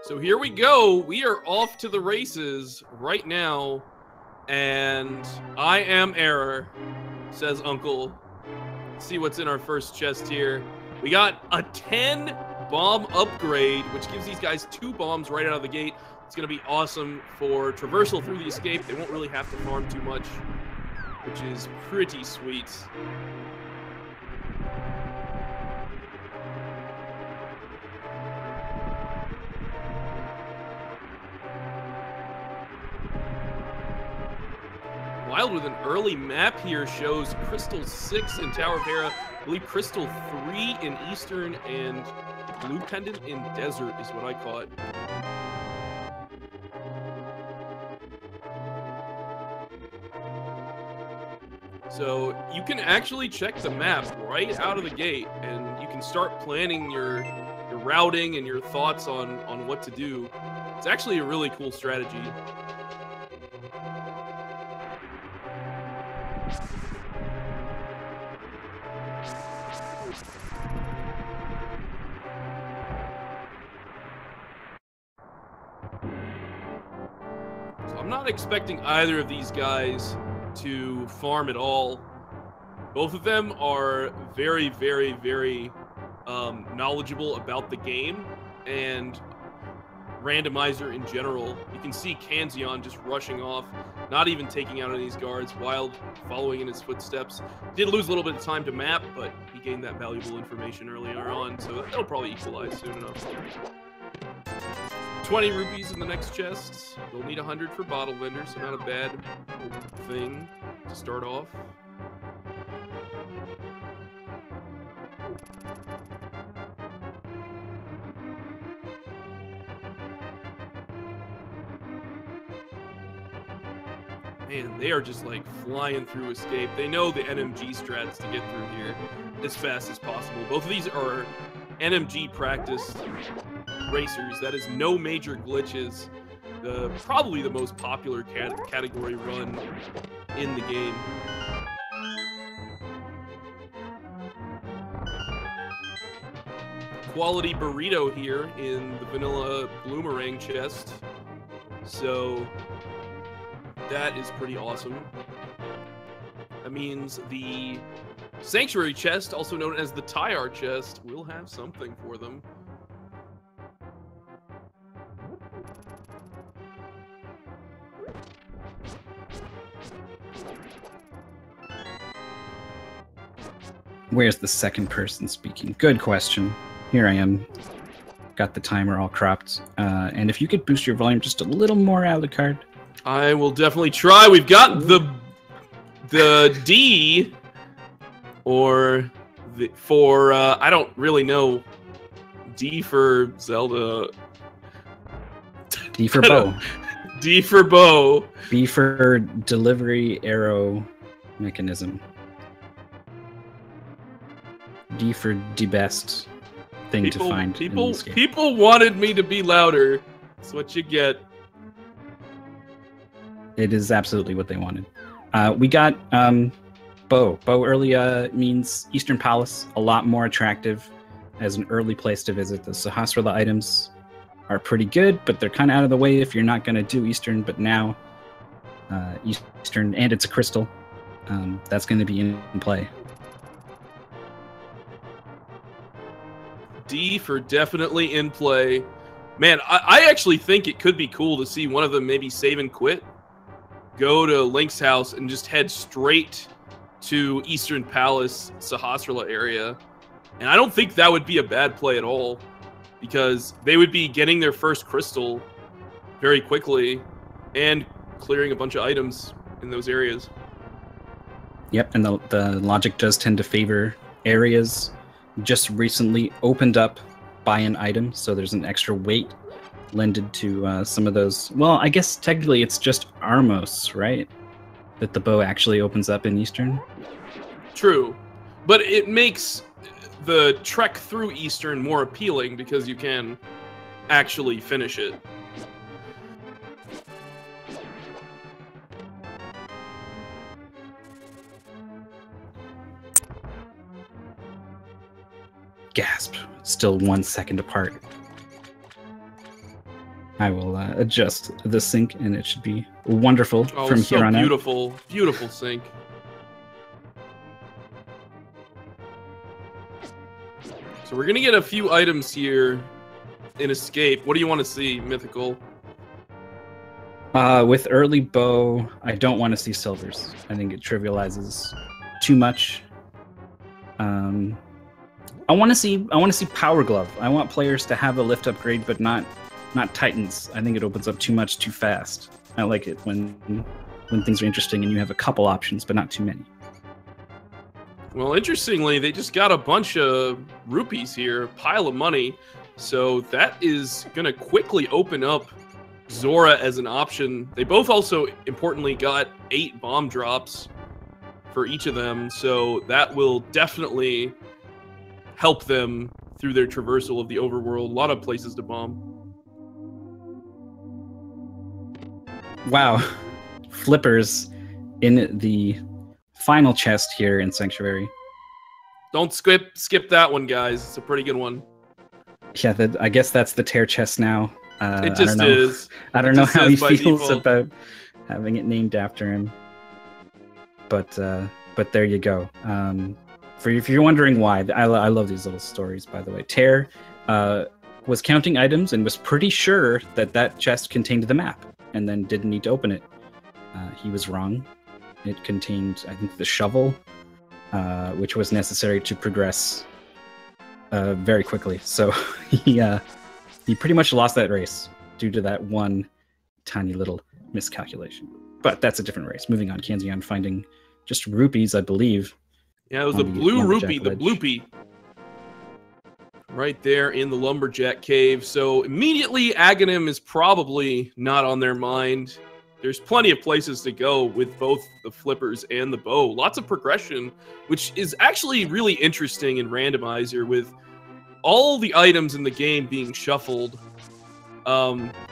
So here we go. We are off to the races right now. And I am error, says Uncle. Let's see what's in our first chest here. We got a 10 bomb upgrade, which gives these guys 2 bombs right out of the gate. It's going to be awesome for traversal through the escape. They won't really have to farm too much, which is pretty sweet. Wild with an early map here shows Crystal 6 in Tower of Hera, I believe Crystal 3 in Eastern, and Blue Pendant in Desert is what I caught. So you can actually check the map right out of the gate, and you can start planning your routing and your thoughts on what to do. It's actually a really cool strategy. I'm not expecting either of these guys to farm at all. Both of them are very, very, very knowledgeable about the game and Randomizer in general. You can see Kanzeon just rushing off, not even taking out any of these guards. Wild following in his footsteps. Did lose a little bit of time to map, but he gained that valuable information earlier on, so that'll probably equalize soon enough. 20 rupees in the next chest. They'll need 100 for bottle vendors, so not a bad thing to start off. Man, they are just like flying through escape. They know the NMG strats to get through here as fast as possible. Both of these are NMG practiced racers. That is no major glitches. Probably the most popular category run in the game. Quality burrito here in the vanilla bloomerang chest. So that is pretty awesome. That means the Sanctuary chest, also known as the Tyar chest, will have something for them. Where's the second person speaking? Good question. Here I am. Got the timer all cropped. And if you could boost your volume just a little more, Alucard. I will definitely try. We've got the D, or for I don't really know. D for Zelda. D for bow. D for bow. B for delivery arrow mechanism. D for the best thing to find. People wanted me to be louder. That's what you get. It is absolutely what they wanted. We got bow. Bow early means Eastern Palace, a lot more attractive as an early place to visit. The Sahasrara items are pretty good, but they're kind of out of the way if you're not going to do Eastern. But now, Eastern, and it's a crystal, that's going to be in play. D for definitely in play. Man, I actually think it could be cool to see one of them maybe save and quit, go to Link's house, and just head straight to Eastern Palace, Sahasrara area. And I don't think that would be a bad play at all, because they would be getting their first crystal very quickly and clearing a bunch of items in those areas. Yep, and the logic does tend to favor areas just recently opened up by an item, so there's an extra weight lended to some of those. Well, I guess technically it's just Armos, right? That the bow actually opens up in Eastern. True, but it makes the trek through Eastern more appealing because you can actually finish it. Gasp. Still 1 second apart. I will adjust the sync, and it should be wonderful Oh, from so here on out. beautiful, beautiful sync. So we're gonna get a few items here in Escape. What do you want to see, Mythical? With early bow, I don't want to see silvers. I think it trivializes too much. I want to see Power Glove. I want players to have a lift upgrade, but not Titans. I think it opens up too much too fast. I like it when things are interesting and you have a couple options, but not too many. Well, interestingly, they just got a bunch of rupees here, a pile of money. So that is going to quickly open up Zora as an option. They both also, importantly, got 8 bomb drops for each of them. So that will definitely help them through their traversal of the overworld. A lot of places to bomb. Wow. Flippers in the final chest here in Sanctuary. Don't skip that one, guys. It's a pretty good one. Yeah, I guess that's the tear chest now. It just is. I don't know how he feels about having it named after him. But there you go. If you're wondering why, I love these little stories, by the way. Tear was counting items and was pretty sure that chest contained the map, and then didn't need to open it. He was wrong. It contained, I think, the shovel, which was necessary to progress very quickly. So he pretty much lost that race due to that one tiny little miscalculation. But that's a different race. Moving on, Kanzeon finding just rupees, I believe. Yeah, it was the blue rupee, the bloopy. Right there in the Lumberjack Cave. So immediately, Aghanim is probably not on their mind. There's plenty of places to go with both the flippers and the bow. Lots of progression, which is actually really interesting in Randomizer with all the items in the game being shuffled.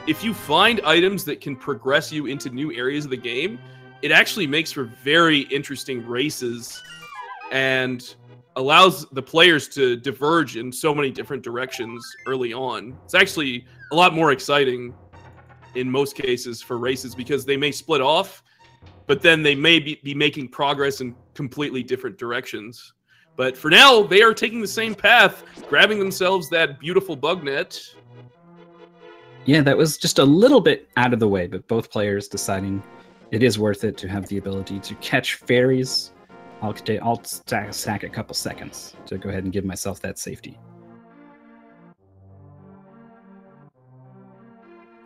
If you find items that can progress you into new areas of the game, it actually makes for very interesting races and allows the players to diverge in so many different directions early on. It's actually a lot more exciting in most cases for races because they may split off, but then they may be making progress in completely different directions. But for now, they are taking the same path, grabbing themselves that beautiful bug net. Yeah, that was just a little bit out of the way, but both players deciding it is worth it to have the ability to catch fairies. I'll stack a couple seconds to go ahead and give myself that safety.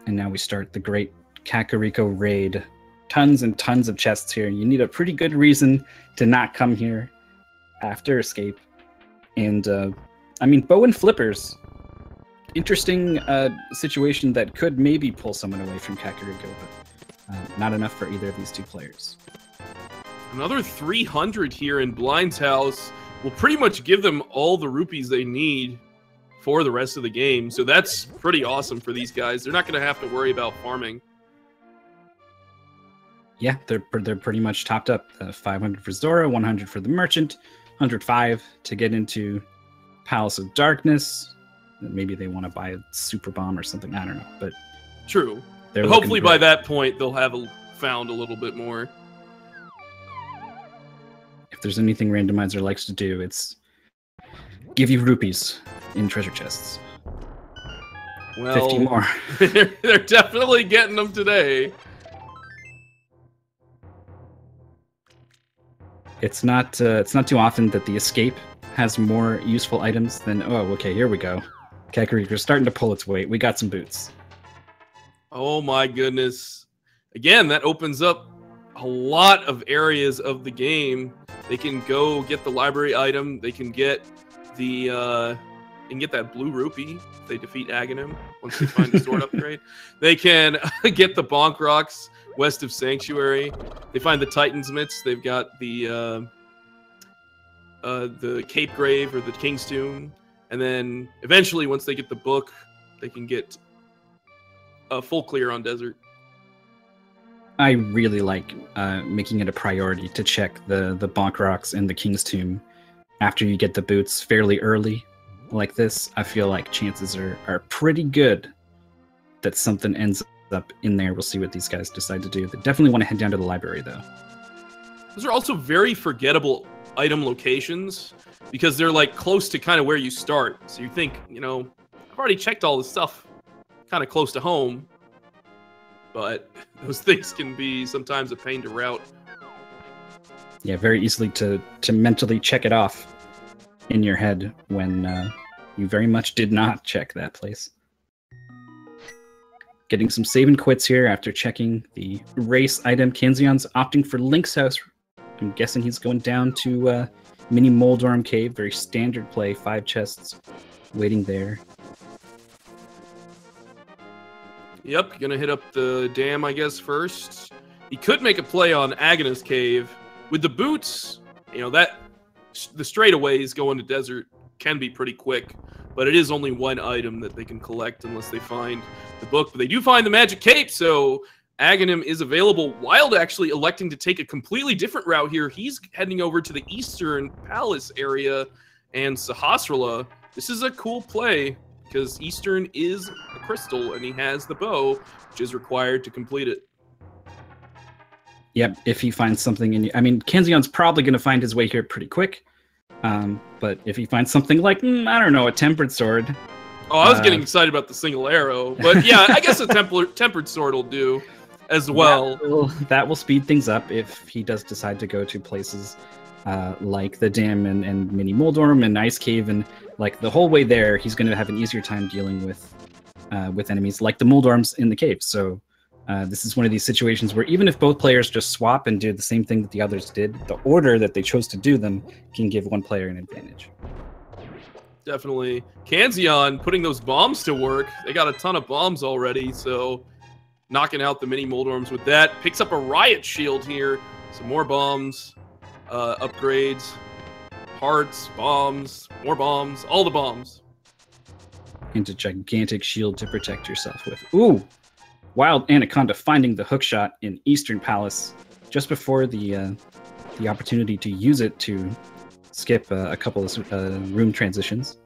And now we start the great Kakariko raid. Tons and tons of chests here. You need a pretty good reason to not come here after Escape. And, I mean, bow and flippers. Interesting situation that could maybe pull someone away from Kakariko, but not enough for either of these two players. Another 300 here in Blind's house will pretty much give them all the rupees they need for the rest of the game. So that's pretty awesome for these guys. They're not going to have to worry about farming. Yeah, they're pretty much topped up. 500 for Zora, 100 for the Merchant, 105 to get into Palace of Darkness. Maybe they want to buy a super bomb or something. I don't know, but true. But hopefully by that point they'll have found a little bit more. If there's anything Randomizer likes to do, it's give you rupees in treasure chests. Well, 50 more. They're definitely getting them today. It's not too often that the Escape has more useful items than, oh, okay, here we go. Kakariko's starting to pull its weight. We got some boots. Oh my goodness. Again, that opens up a lot of areas of the game. They can go get the library item. They can get the that blue rupee if they defeat Aghanim once they find the sword upgrade. They can get the bonk rocks west of Sanctuary. They find the Titan's mitts. They've got the Cape Grave or the King's Tomb. And then eventually, once they get the book, they can get a full clear on Desert. I really like making it a priority to check the bonk rocks and the King's Tomb after you get the boots fairly early like this. I feel like chances are pretty good that something ends up in there. We'll see what these guys decide to do. They definitely want to head down to the library, though. Those are also very forgettable item locations because they're like close to kind of where you start. So you think, you know, I've already checked all this stuff kind of close to home, but those things can be sometimes a pain to route. Yeah, very easily to mentally check it off in your head when you very much did not check that place. Getting some save and quits here after checking the race item. Kanzeon's opting for Link's house. I'm guessing he's going down to Mini Moldorm Cave. Very standard play. 5 chests waiting there. Yep, gonna hit up the dam, I guess, first. He could make a play on Agnes Cave. With the boots, you know, that the straightaways going to desert can be pretty quick, but it is only one item that they can collect unless they find the book. But they do find the magic cape, so Aghanim is available. Wild actually electing to take a completely different route here. He's heading over to the Eastern Palace area and Sahasrahla. This is a cool play because Eastern is a crystal and he has the bow, which is required to complete it. Yep, if he finds something in... I mean, Kanzeon's probably going to find his way here pretty quick. But if he finds something like, I don't know, a tempered sword... Oh, I was getting excited about the single arrow. But yeah, I guess a tempered sword will do as well. That will speed things up if he does decide to go to places like the dam and Mini Moldorm and Ice Cave. And like the whole way there, he's going to have an easier time dealing with enemies like the Moldorms in the cave. So... this is one of these situations where even if both players just swap and do the same thing that the others did, the order that they chose to do them can give one player an advantage. Definitely. Kanzeon putting those bombs to work. They got a ton of bombs already, so knocking out the Mini Moldorms with that. Picks up a riot shield here. Some more bombs, upgrades, hearts, bombs, more bombs, all the bombs. And a gigantic shield to protect yourself with. Ooh! WildAnaconda finding the hookshot in Eastern Palace just before the opportunity to use it to skip a couple of room transitions.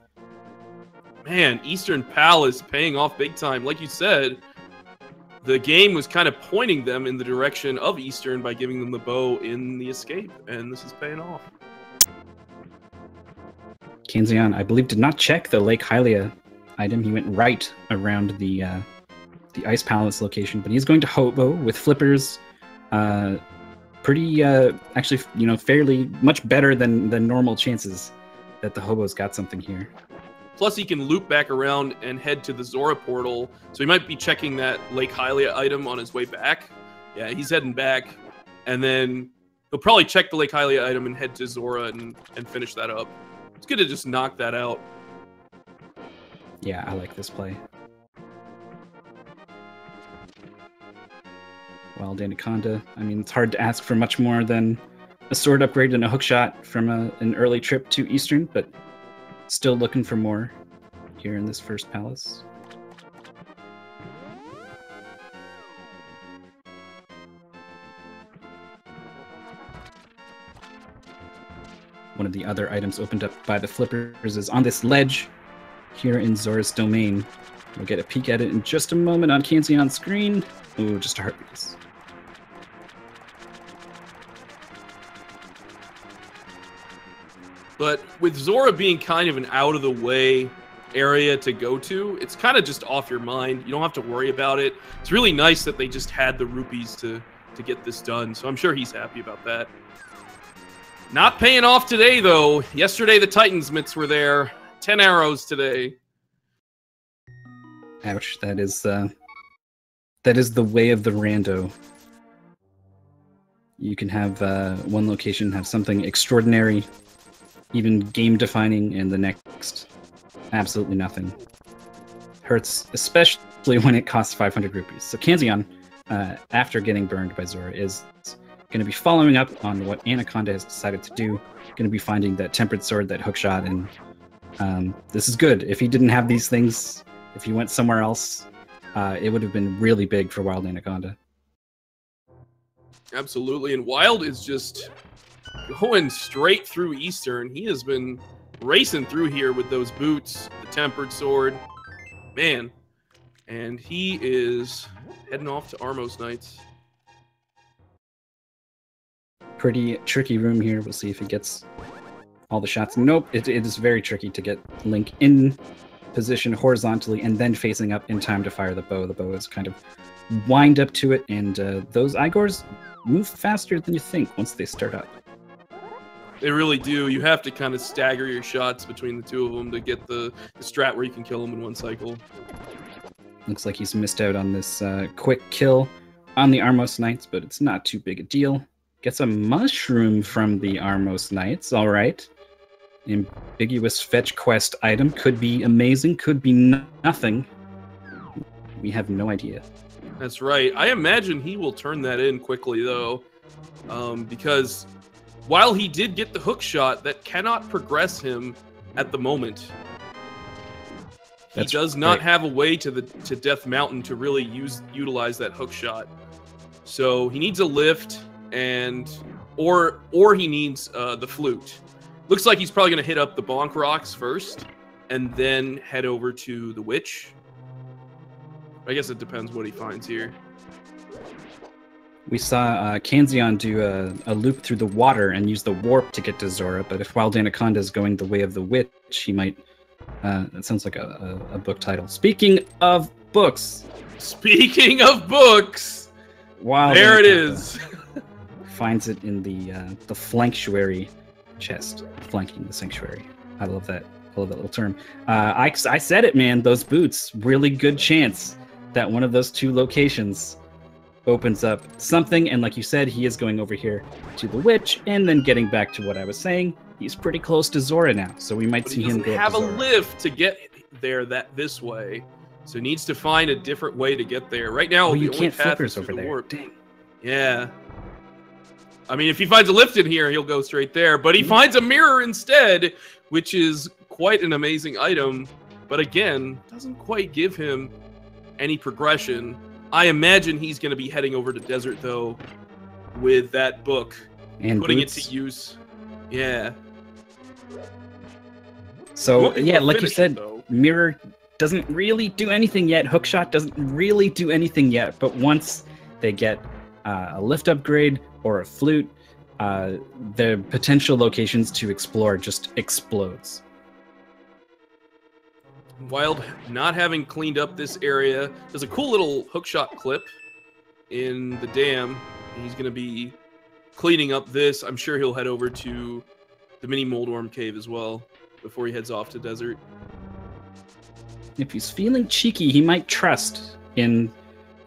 Man, Eastern Palace paying off big time. Like you said, the game was kind of pointing them in the direction of Eastern by giving them the bow in the escape, and this is paying off. Kanzeon, I believe, did not check the Lake Hylia item. He went right around the Ice Palace location, but he's going to hobo with flippers. Pretty, actually, you know, fairly much better than normal chances that the hobo's got something here. Plus, he can loop back around and head to the Zora portal, so he might be checking that Lake Hylia item on his way back. Yeah, he's heading back, and then he'll probably check the Lake Hylia item and head to Zora and finish that up. It's good to just knock that out. Yeah, I like this play. WildAnaconda. I mean, it's hard to ask for much more than a sword upgrade and a hookshot from an early trip to Eastern, but still looking for more here in this first palace. One of the other items opened up by the flippers is on this ledge here in Zora's domain. We'll get a peek at it in just a moment on Kanzeon's screen. Ooh, just a heart piece. But with Zora being kind of an out-of-the-way area to go to, it's kind of just off your mind. You don't have to worry about it. It's really nice that they just had the rupees to get this done, so I'm sure he's happy about that. Not paying off today, though. Yesterday, the Titans mitts were there. 10 arrows today. Ouch, that is the way of the rando. You can have one location have something extraordinary, even game-defining, and the next, absolutely nothing. Hurts, especially when it costs 500 rupees. So Kanzeon, after getting burned by Zora, is going to be following up on what Anaconda has decided to do. Going to be finding that tempered sword, that hookshot, and this is good. If he didn't have these things, if he went somewhere else, it would have been really big for WildAnaconda. Absolutely, and Wild is just going straight through Eastern. He has been racing through here with those boots, the tempered sword. Man, And he is heading off to Armos Knights. Pretty tricky room here. We'll see if he gets all the shots. Nope, it is very tricky to get Link in position horizontally and then facing up in time to fire the bow. The bow is kind of wind up to it, and those Igors move faster than you think once they start up. They really do. You have to kind of stagger your shots between the two of them to get the strat where you can kill them in one cycle. Looks like he's missed out on this quick kill on the Armos Knights, but it's not too big a deal. Gets a mushroom from the Armos Knights. All right. Ambiguous fetch quest item. Could be amazing, could be nothing. We have no idea. That's right. I imagine he will turn that in quickly, though, because while he did get the hook shot, that cannot progress him at the moment. He does not have a way to Death Mountain to really utilize that hook shot. So he needs a lift, or he needs the flute. Looks like he's probably going to hit up the Bonk Rocks first, and then head over to the Witch. I guess it depends what he finds here. We saw Kanzeon do a loop through the water and use the warp to get to Zora, but if WildAnaconda is going the way of the Witch, he might... that sounds like a book title. Speaking of books! Speaking of books! There it is! Finds it in the flanctuary chest, flanking the sanctuary. I love that. I love that little term. I said it, man. Those boots, really good chance that one of those two locations opens up something. And like you said, he is going over here to the Witch, and then getting back to what I was saying, he's pretty close to Zora now, so we might see him go. He doesn't have a lift to get there this way, so he needs to find a different way to get there. Right now, you can't flippers over there. Warp. Dang. Yeah. I mean, if he finds a lift in here, he'll go straight there. But he finds a mirror instead, which is quite an amazing item. But again, doesn't quite give him any progression. I imagine he's going to be heading over to Desert, though, with that book. And putting it to use. Yeah. So, yeah, like you said, mirror doesn't really do anything yet. Hookshot doesn't really do anything yet. But once they get a lift upgrade or a flute, the potential locations to explore just explodes. Wild, not having cleaned up this area, there's a cool little hookshot clip in the dam. He's going to be cleaning up this. I'm sure he'll head over to the mini Moldworm cave as well before he heads off to Desert. If he's feeling cheeky, he might trust in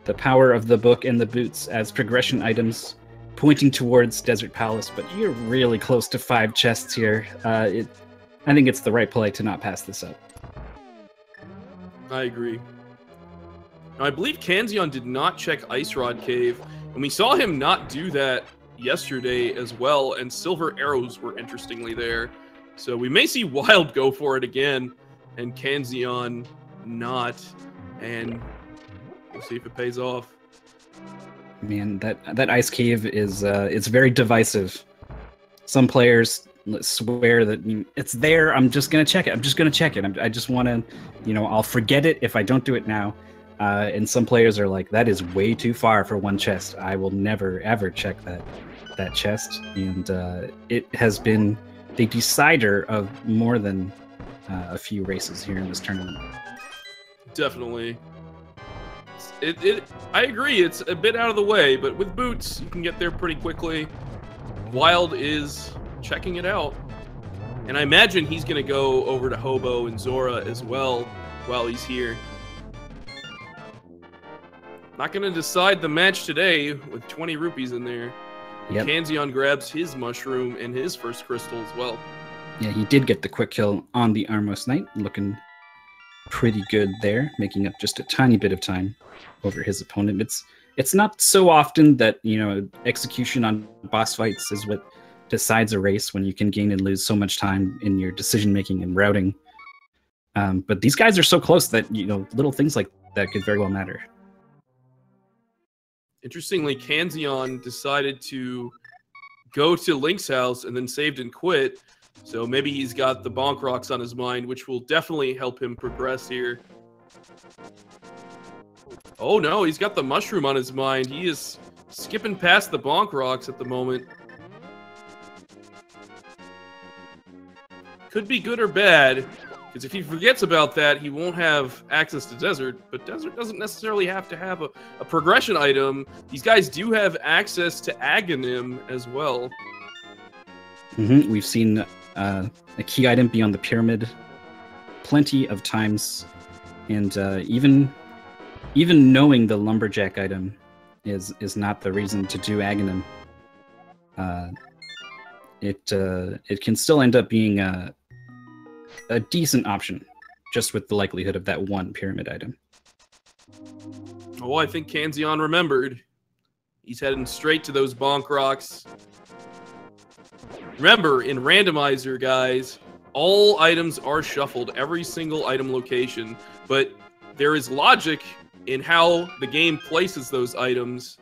the power of the book and the boots as progression items pointing towards Desert Palace, but you're really close to 5 chests here. I think it's the right play to not pass this up. I agree. Now, I believe Kanzeon did not check Ice Rod Cave, and we saw him not do that yesterday as well, and Silver Arrows were interestingly there. So we may see Wild go for it again, and Kanzeon not, and we'll see if it pays off. Man, that ice cave is it's very divisive. Some players swear that it's there. I'm just gonna check it. I'm just gonna check it. I just want to, I'll forget it if I don't do it now. And some players are like, that is way too far for one chest. I will never ever check that chest. And it has been the decider of more than a few races here in this tournament. Definitely. I agree, it's a bit out of the way, but with boots, you can get there pretty quickly. Wild is checking it out. And I imagine he's going to go over to Hobo and Zora as well while he's here. Not going to decide the match today with 20 rupees in there. Yep. Kanzeon grabs his mushroom and his first crystal as well. Yeah, he did get the quick kill on the Armos Knight, looking pretty good there, making up just a tiny bit of time over his opponent. It's not so often that, execution on boss fights is what decides a race, when you can gain and lose so much time in your decision making and routing. But these guys are so close that, little things like that could very well matter. Interestingly, Kanzeon decided to go to Link's house and then saved and quit. So maybe he's got the Bonk Rocks on his mind, which will definitely help him progress here. Oh no, he's got the mushroom on his mind. He is skipping past the bonk rocks at the moment. Could be good or bad, because if he forgets about that, he won't have access to Desert, but Desert doesn't necessarily have to have a progression item. These guys do have access to Aghanim as well. We've seen a key item be on the pyramid plenty of times, and even knowing the lumberjack item is not the reason to do Aghanim. It can still end up being a decent option, just with the likelihood of that one pyramid item. Oh, I think Kanzeon remembered. He's heading straight to those bonk rocks. Remember, in Randomizer, guys, all items are shuffled, every single item location, but there is logic in how the game places those items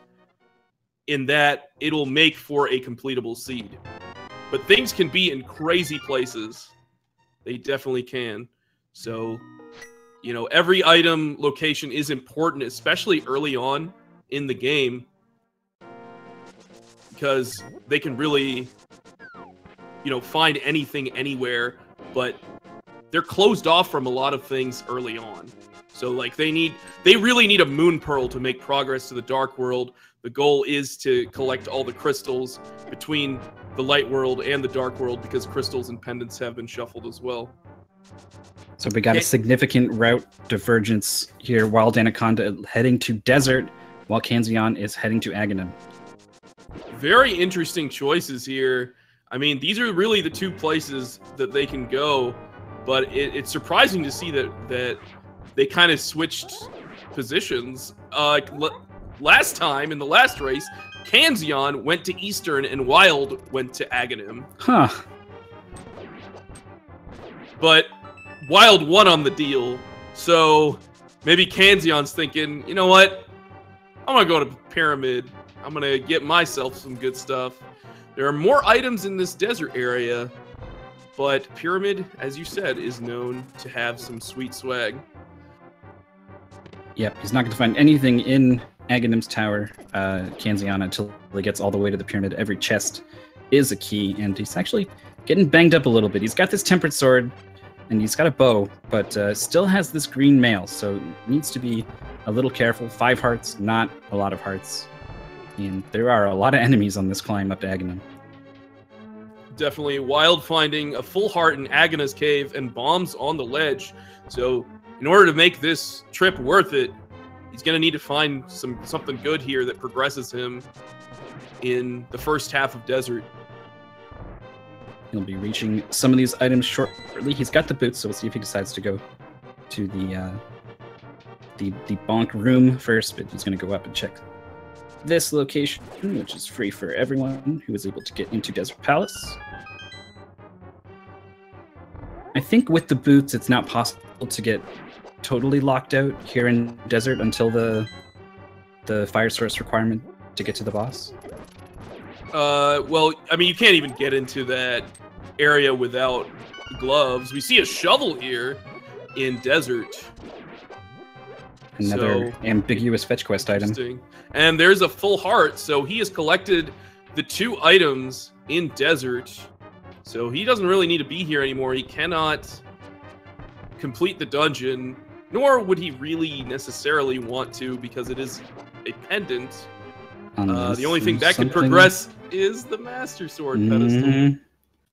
in that it'll make for a completable seed. But things can be in crazy places. They definitely can. So, you know, every item location is important, especially early on in the game, because they can really, you know, find anything anywhere, but they're closed off from a lot of things early on. So, like, they really need a moon pearl to make progress to the dark world. The goal is to collect all the crystals between the light world and the dark world, because crystals and pendants have been shuffled as well. So we got a significant route divergence here. WildAnaconda heading to Desert, while Kanzeon is heading to Aghanim. Very interesting choices here. I mean, these are really the two places that they can go, but it's surprising to see that they kind of switched positions. Last time, in the last race, Kanzeon went to Eastern and Wild went to Aghanim. Huh. But Wild won on the deal, so maybe Kanzeon's thinking, you know what? I'm gonna go to Pyramid. I'm gonna get myself some good stuff. There are more items in this desert area, but Pyramid, as you said, is known to have some sweet swag. Yep, he's not going to find anything in Aghanim's tower, Kanzeon, until he gets all the way to the pyramid. Every chest is a key, and he's actually getting banged up a little bit. He's got this tempered sword, and he's got a bow, but still has this green mail, so needs to be a little careful. 5 hearts, not a lot of hearts. And there are a lot of enemies on this climb up to Aghanim. Definitely. Wild finding a full heart in Aghana's cave and bombs on the ledge. So in order to make this trip worth it, he's going to need to find something good here that progresses him in the first half of Desert. He'll be reaching some of these items shortly. He's got the boots, so we'll see if he decides to go to the bonk room first, but he's going to go up and check this location, which is free for everyone who is able to get into Desert Palace. I think with the boots, it's not possible to get totally locked out here in Desert until the fire source requirement to get to the boss. Well, I mean, you can't even get into that area without gloves. We see a shovel here in Desert. Another ambiguous fetch quest item. And there's a full heart, so he has collected the 2 items in Desert. So he doesn't really need to be here anymore. He cannot complete the dungeon, nor would he really necessarily want to, because it is a pendant. The only thing that can progress is the Master Sword pedestal.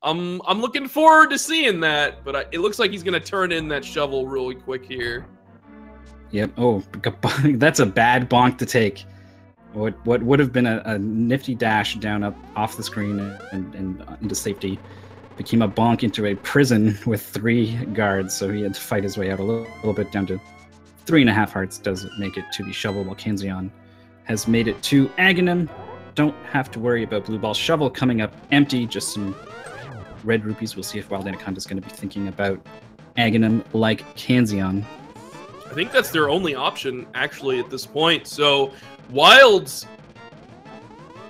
I'm looking forward to seeing that, but it looks like he's going to turn in that shovel really quick here. Yep. Oh, that's a bad bonk to take. What would have been a nifty dash down up off the screen and into safety became a bonk into a prison with 3 guards, so he had to fight his way out a little bit down to 3.5 hearts. Doesn't make it to the shovel, while Kanzeon has made it to Aghanim. Don't have to worry about Blue Ball Shovel coming up empty, just some red rupees. We'll see if WildAnaconda is going to be thinking about Aghanim like Kanzeon. I think that's their only option, actually, at this point. So Wild's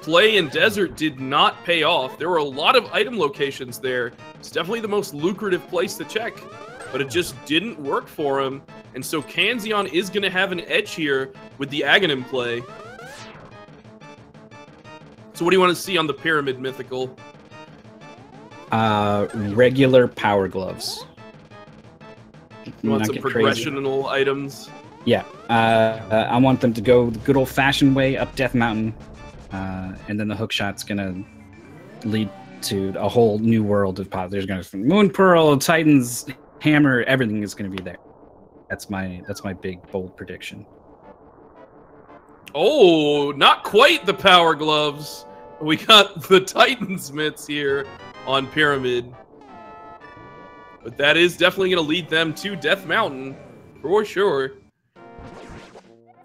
play in Desert did not pay off. There were a lot of item locations there. It's definitely the most lucrative place to check. but it just didn't work for him. And so Kanzeon is going to have an edge here with the Aghanim play. So what do you want to see on the Pyramid Mythical? Regular power gloves. You want some progressional items? Yeah. I want them to go the good old-fashioned way up Death Mountain, and then the hookshot's gonna lead to a whole new world of pop. There's gonna be Moon Pearl, Titan's Hammer, everything is gonna be there. That's my big bold prediction. Oh, not quite the power gloves. We got the Titan's mitts here on Pyramid. But that is definitely going to lead them to Death Mountain, for sure.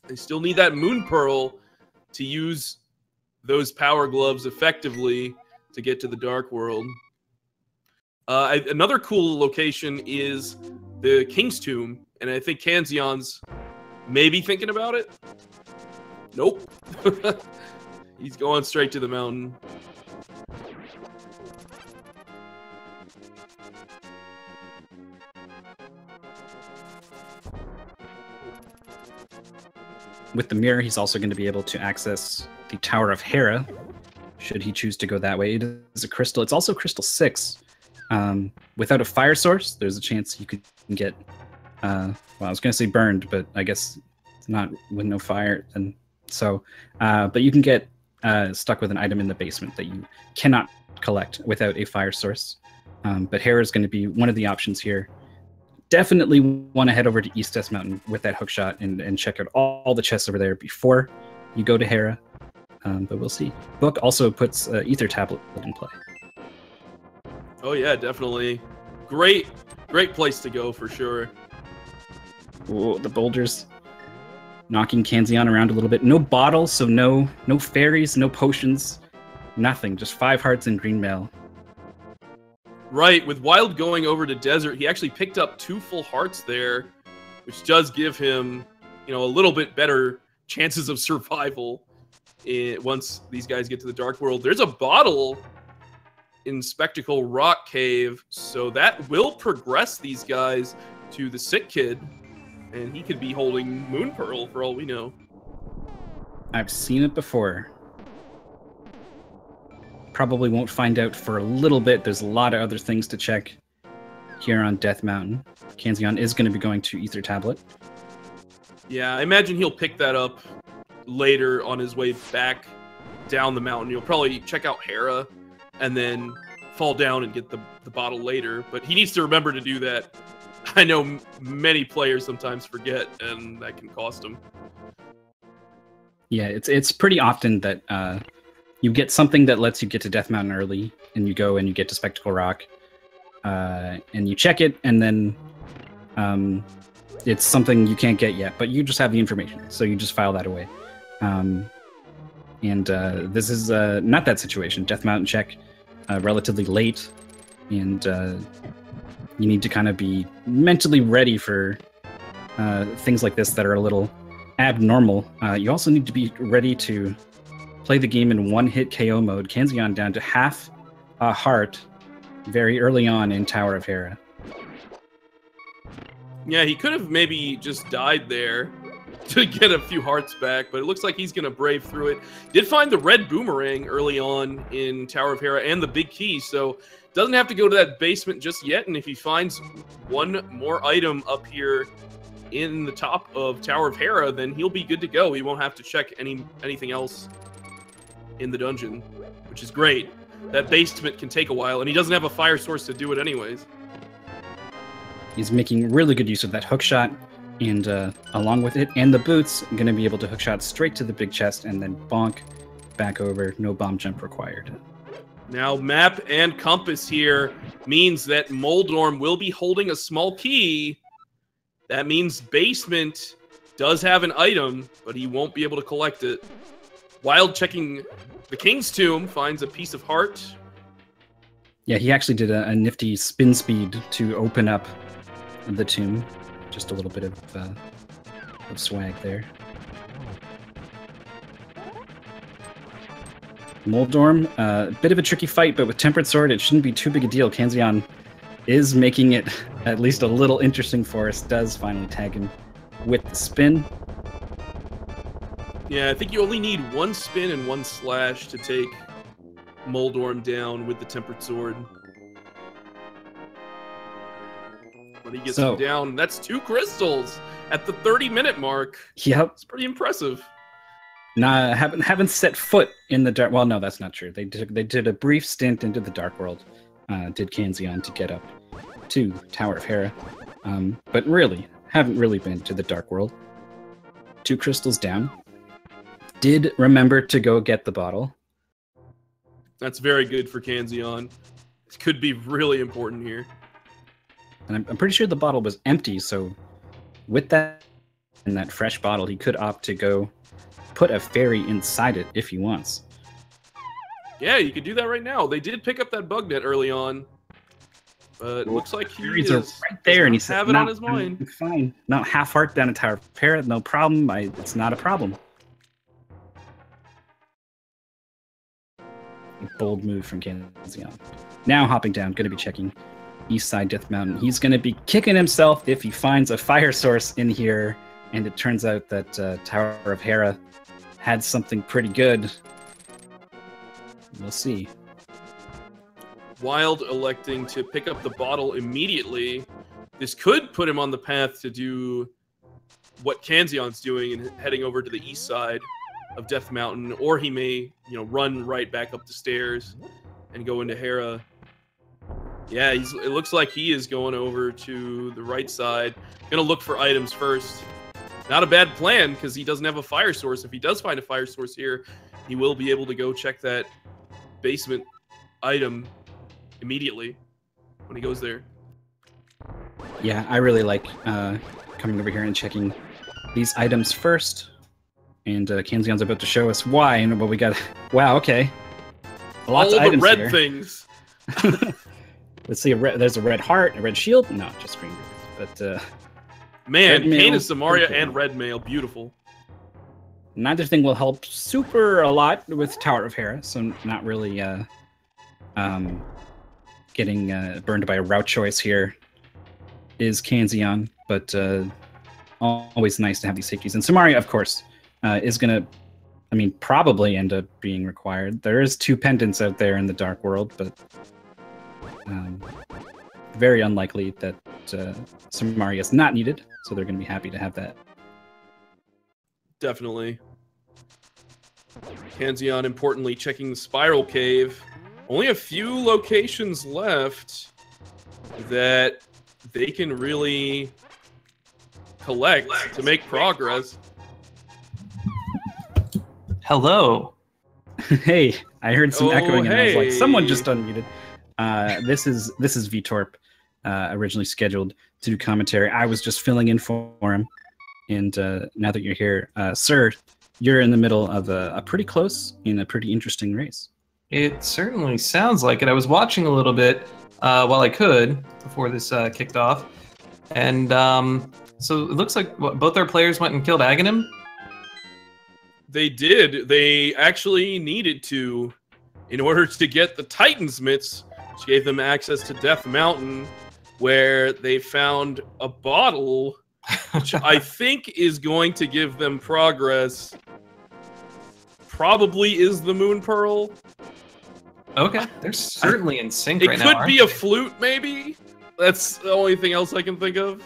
They still need that Moon Pearl to use those power gloves effectively to get to the Dark World. Another cool location is the King's Tomb, and I think Kanzeon's maybe thinking about it. Nope. He's going straight to the mountain. With the mirror, he's also going to be able to access the Tower of Hera, should he choose to go that way. It is a crystal. It's also Crystal 6. Without a fire source, there's a chance you could get, well, I was going to say burned, but I guess it's not with no fire. And so, but you can get stuck with an item in the basement that you cannot collect without a fire source. But Hera is going to be one of the options here. Definitely want to head over to East Death Mountain with that hookshot and check out all the chests over there before you go to Hera. But we'll see. Book also puts Ether Tablet in play. Oh yeah, definitely. Great place to go for sure. Whoa, the boulders knocking Kanzeon around a little bit. No bottle, so no fairies, no potions, nothing. Just 5 hearts and green mail. Right, with Wild going over to Desert, he actually picked up 2 full hearts there, which does give him, a little bit better chances of survival once these guys get to the Dark World. There's a bottle in Spectacle Rock Cave, so that will progress these guys to the Sick Kid, and he could be holding Moon Pearl for all we know. I've seen it before. Probably won't find out for a little bit. There's a lot of other things to check here on Death Mountain. Kanzeon is going to be going to Ether Tablet. Yeah, I imagine he'll pick that up later on his way back down the mountain. You'll probably check out Hera and then fall down and get the bottle later. But he needs to remember to do that. I know many players sometimes forget, and that can cost them. Yeah, it's pretty often that you get something that lets you get to Death Mountain early, and you go and you get to Spectacle Rock, and you check it, and then it's something you can't get yet, but you just have the information, so you just file that away. This is not that situation. Death Mountain check relatively late, and you need to kind of be mentally ready for things like this that are a little abnormal. You also need to be ready to play the game in one-hit KO mode. Kanzeon down to half a heart very early on in Tower of Hera. Yeah, he could have maybe just died there to get a few hearts back, but it looks like he's going to brave through it. Did find the red boomerang early on in Tower of Hera and the big key, so doesn't have to go to that basement just yet, and if he finds one more item up here in the top of Tower of Hera, then he'll be good to go. He won't have to check anything else in the dungeon, which is great. That basement can take a while, and he doesn't have a fire source to do it anyways. He's making really good use of that hookshot, and along with it and the boots, I'm going to be able to hookshot straight to the big chest and then bonk back over. No bomb jump required. Now, map and compass here means that Moldorm will be holding a small key. That means basement does have an item, but he won't be able to collect it. Wild checking the King's Tomb, finds a piece of heart. Yeah, he actually did a nifty spin speed to open up the tomb. Just a little bit of swag there. Moldorm, a bit of a tricky fight, but with Tempered Sword, it shouldn't be too big a deal. Kanzeon is making it at least a little interesting for us. Does finally tag him with the spin. Yeah, I think you only need one spin and one slash to take Moldorm down with the Tempered Sword. But he gets him down. That's 2 crystals at the 30-minute mark. Yep. It's pretty impressive. Nah, haven't set foot in the dark. Well, no, that's not true. They did a brief stint into the Dark World. Did Kanzeon to get up to Tower of Hera, but really haven't really been to the Dark World. 2 crystals down. Did remember to go get the bottle. That's very good for Kanzeon. It could be really important here. And I'm pretty sure the bottle was empty, so with that and that fresh bottle, he could opt to go put a fairy inside it if he wants. Yeah, you could do that right now. They did pick up that bug net early on, but it looks like fairies are right there, and he said, have it on his mind. I'm fine. Not half heart down a Tower of Hera, no problem. It's not a problem. Bold move from Kanzeon. Now hopping down, going to be checking East Side Death Mountain. He's going to be kicking himself if he finds a fire source in here, and it turns out that Tower of Hera had something pretty good. We'll see. Wild electing to pick up the bottle immediately. This could put him on the path to do what Kanzeon's doing and heading over to the east side of Death Mountain, or he may, run right back up the stairs and go into Hera. Yeah, it looks like he is going over to the right side. Gonna look for items first. Not a bad plan, because he doesn't have a fire source. If he does find a fire source here, he will be able to go check that basement item immediately when he goes there. Yeah, I really like coming over here and checking these items first. And Kanzeon's about to show us why, but we got... Wow, okay. Lots of items red here. Things. Let's see, there's a red heart, a red shield. No, just green. But, man, Kane is Samaria and red mail. Beautiful. Neither thing will help super a lot with Tower of Hera, so not really getting burned by a route choice here is Kanzeon, but always nice to have these safeties. And Samaria, of course, is going to, probably end up being required. There is 2 pendants out there in the Dark World, but very unlikely that Samaria is not needed, so they're going to be happy to have that. Definitely. Kanzeon, importantly, checking the Spiral Cave. Only a few locations left that they can really collect to make progress. Hello. Hey, I heard some echoing, and I was like, someone just unmuted. This is VTorp, originally scheduled to do commentary. I was just filling in for him, and now that you're here, sir, you're in the middle of a pretty close and a pretty interesting race. It certainly sounds like it. I was watching a little bit while I could before this kicked off, and so it looks like both our players went and killed Aghanim. They did. They actually needed to, in order to get the Titan's Mitts, which gave them access to Death Mountain, where they found a bottle, which I think is going to give them progress. Probably is the Moon Pearl. Okay, they're certainly in sync right now. It could be a flute, maybe? That's the only thing else I can think of.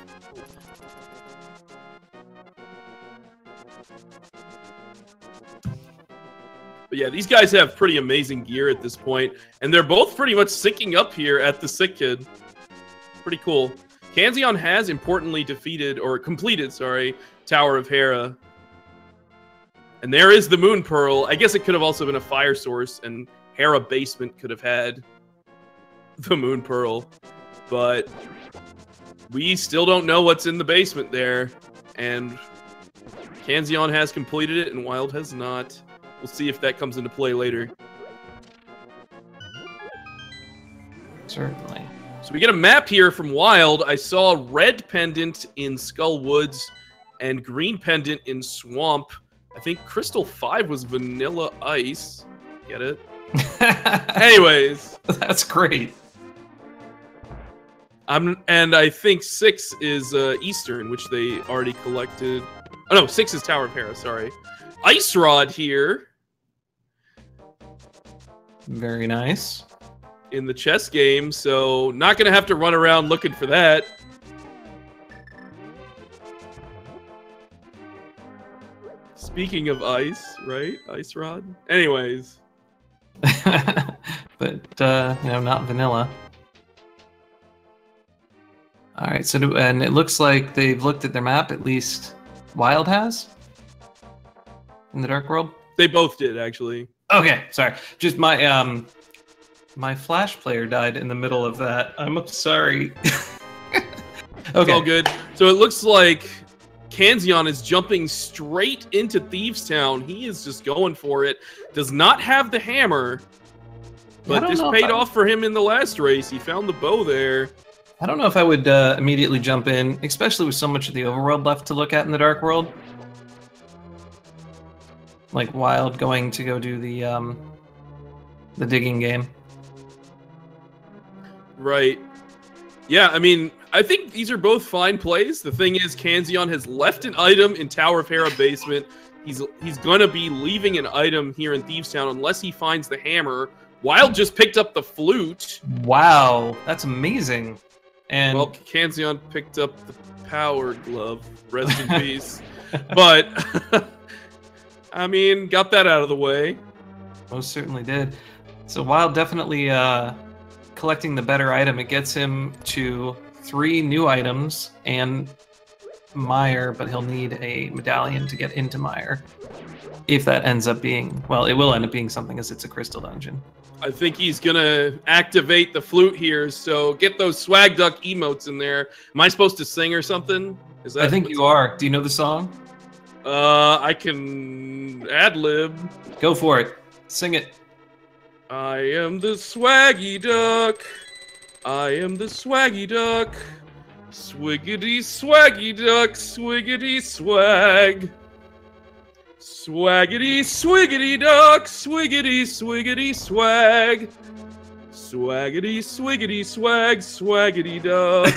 But yeah, these guys have pretty amazing gear at this point, and they're both pretty much syncing up here at the Sick Kid. Pretty cool. Kanzeon has importantly completed, Tower of Hera. And there is the Moon Pearl. I guess it could have also been a fire source, and Hera Basement could have had the Moon Pearl. But we still don't know what's in the basement there, and Kanzeon has completed it, and Wild has not. We'll see if that comes into play later. Certainly. So we get a map here from Wild. I saw red pendant in Skull Woods and green pendant in Swamp. I think Crystal 5 was Vanilla Ice. Get it? Anyways. That's great. And I think 6 is Eastern, which they already collected. Oh no, 6 is Tower of Hera. Sorry, Ice Rod here. Very nice. In the chess game, so not gonna have to run around looking for that. Speaking of ice, right? Ice Rod. Anyways. But, you know, not vanilla. Alright, so, and it looks like they've looked at their map, at least Wild has? In the Dark World? They both did, actually. Okay, sorry. Just my, my Flash player died in the middle of that. I'm sorry. Okay. It's all good. So it looks like Kanzeon is jumping straight into Thieves Town. He is just going for it. Does not have the hammer, but this paid off for him in the last race. He found the bow there. I don't know if I would immediately jump in, especially with so much of the overworld left to look at in the Dark World. Like Wild going to go do the digging game. Right. Yeah, I mean, I think these are both fine plays. The thing is, Kanzeon has left an item in Tower of Hera basement. He's gonna be leaving an item here in Thieves Town unless he finds the hammer. Wild just picked up the flute. Wow, that's amazing. And well, Kanzeon picked up the power glove. Rest in peace. But I mean, got that out of the way. Most certainly did. So Wild definitely collecting the better item. It gets him to 3 new items and Mire, but he'll need a medallion to get into Mire. If that ends up being, well, it will end up being something as it's a crystal dungeon. I think he's gonna activate the flute here, so get those swag duck emotes in there. Am I supposed to sing or something? Is that? I think you are. Do you know the song? I can ad-lib. Go for it. Sing it. I am the swaggy duck. I am the swaggy duck. Swiggity swaggy duck, swiggity swag. Swaggity swiggity duck, swiggity swiggity swag. Swaggity swiggity swag, swaggity duck.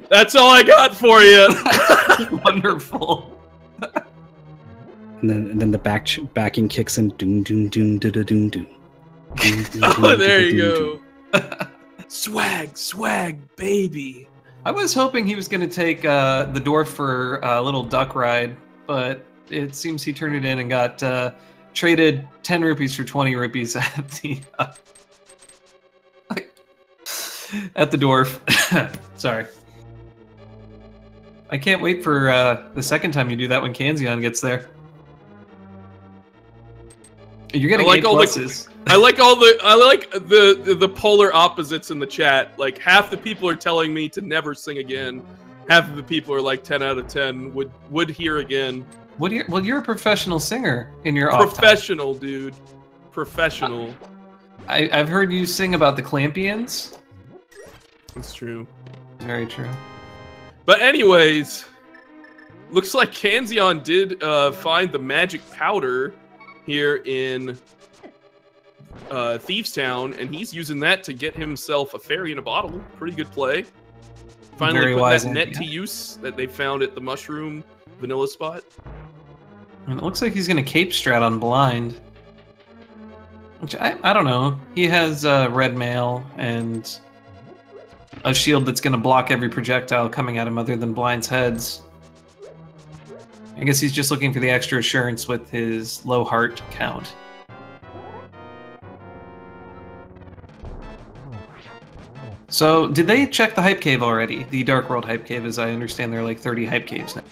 That's all I got for you. Wonderful. And then the backing kicks in. Doom doom doom doom doom doom. Oh, there you go. Swag, baby. I was hoping he was going to take the dwarf for a little duck ride, but it seems he turned it in and got traded 10 rupees for 20 rupees at the dwarf. Sorry. I can't wait for the second time you do that when Kanzeon gets there. You're getting like A pluses. I like the polar opposites in the chat. Like half the people are telling me to never sing again. Half of the people are like 10 out of 10 would hear again. Well, you're a professional singer in your off time. Professional, dude. Professional. I've heard you sing about the Clampians. That's true. Very true. But anyways, looks like Kanzeon did find the magic powder here in Thieves Town, and he's using that to get himself a fairy in a bottle. Pretty good play. Finally put that net to use that they found at the mushroom vanilla spot. And it looks like he's going to cape strat on blind. Which, I don't know. He has red mail and a shield that's going to block every projectile coming at him other than blind's heads. I guess he's just looking for the extra assurance with his low heart count. So, did they check the hype cave already? The Dark World hype cave, as I understand, there are like 30 hype caves now.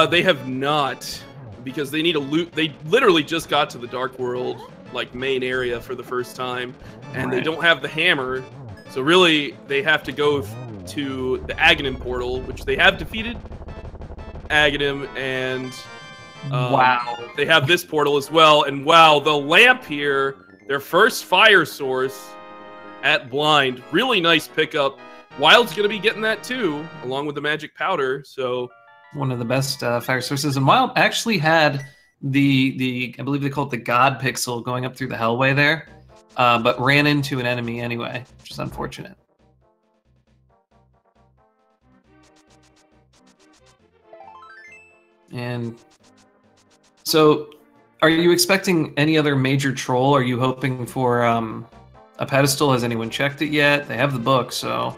They have not, because they need a loot. They literally just got to the Dark World, like, main area for the first time, and they don't have the hammer, so really, they have to go to the Ganon portal, which they have defeated Ganon, and wow, they have this portal as well, and wow, the lamp here, their first fire source at blind, really nice pickup. Wild's gonna be getting that too, along with the magic powder, so one of the best fire sources. And Wild actually had the I believe they call it the God Pixel going up through the Hellway there. but ran into an enemy anyway, which is unfortunate. And so, are you expecting any other major troll? Are you hoping for a pedestal? Has anyone checked it yet? They have the book, so...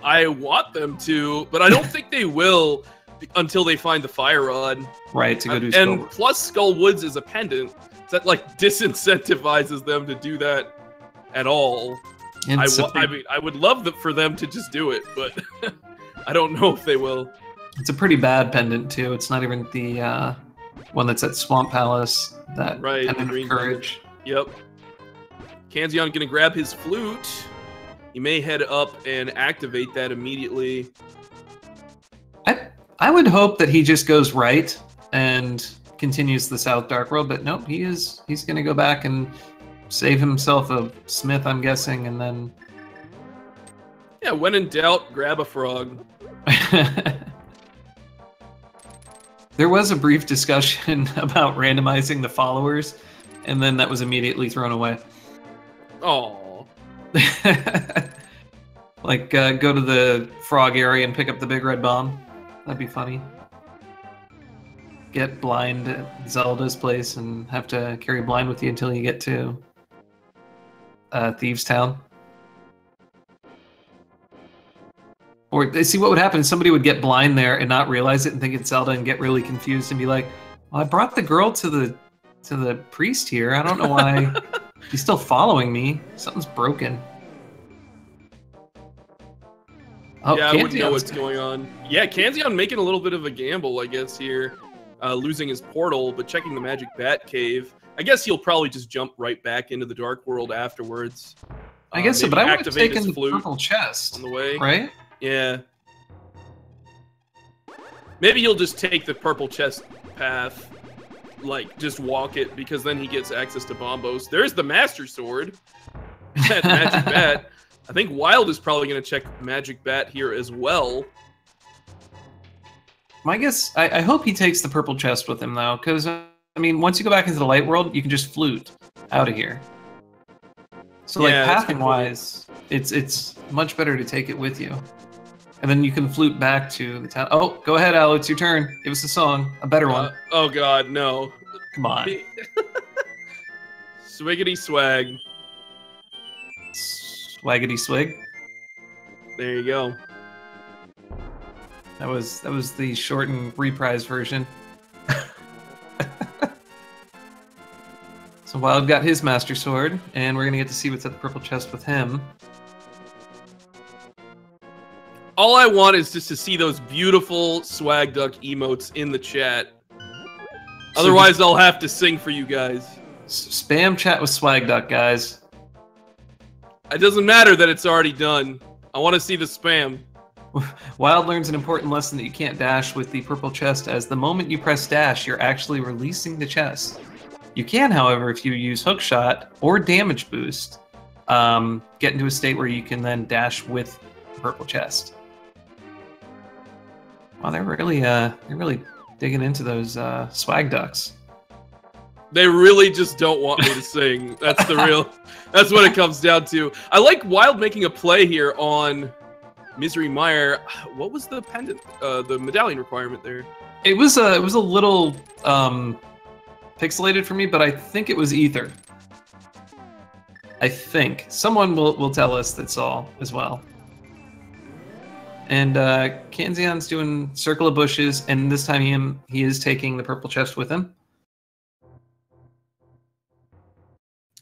I want them to, but I don't think they will until they find the fire rod. Right, to go do And Skull. plus Skull Woods is a pendant, so that like disincentivizes them to do that at all. I mean, I would love for them to just do it, but I don't know if they will. It's a pretty bad pendant, too. It's not even the one that's at Swamp Palace. That Right, pendant green of courage. Yep. Kanzeon gonna grab his flute. He may head up and activate that immediately. I would hope that he just goes right and continues the South Dark World, but nope, he's gonna go back and save himself a smith, I'm guessing, and then... Yeah, when in doubt, grab a frog. There was a brief discussion about randomizing the followers, and then that was immediately thrown away. Oh. Like, go to the frog area and pick up the big red bomb. That'd be funny. Get blind at Zelda's place and have to carry blind with you until you get to Thieves Town. Or see what would happen is somebody would get blind there and not realize it and think it's Zelda and get really confused and be like, well, I brought the girl to the priest here. I don't know why he's still following me. Something's broken. Oh, Yeah, I wouldn't know what's going on. Yeah, Kanzeon making a little bit of a gamble, I guess, here. Losing his portal, but checking the Magic Bat Cave. I guess he'll probably just jump right back into the Dark World afterwards. I guess so, but I would have activate taken his the flute purple chest on the way. right? Yeah. Maybe he'll just take the purple chest path. Like, just walk it, because then he gets access to Bombos. There's the Master Sword. That Magic Bat. I think Wild is probably going to check Magic Bat here as well. My guess, I hope he takes the purple chest with him, though, because, I mean, once you go back into the light world, you can just flute out of here. So, Yeah, like, pathing-wise, it's much better to take it with you. And then you can flute back to the town. Oh, go ahead, Al, it's your turn. Give us a song, a better one. Oh god, no. Come on. Swiggity swag. Swaggity swig. There you go. That was the shortened reprise version. So Wild got his Master Sword, and we're gonna get to see what's at the purple chest with him. All I want is just to see those beautiful swag duck emotes in the chat. Otherwise, I'll have to sing for you guys. Spam chat with Swag Duck, guys. It doesn't matter that it's already done. I want to see the spam. Wild learns an important lesson that you can't dash with the purple chest, as the moment you press dash, you're actually releasing the chest. You can, however, if you use hookshot or damage boost, get into a state where you can then dash with the purple chest. Wow, they're really digging into those swag ducks. They really just don't want me to sing. That's the real. That's what it comes down to. I like Wild making a play here on Misery Mire. What was the pendant, the medallion requirement there? It was a little pixelated for me, but I think it was Ether. I think someone will tell us that's all as well. And Kanzeon's doing Circle of Bushes, and this time he is taking the purple chest with him.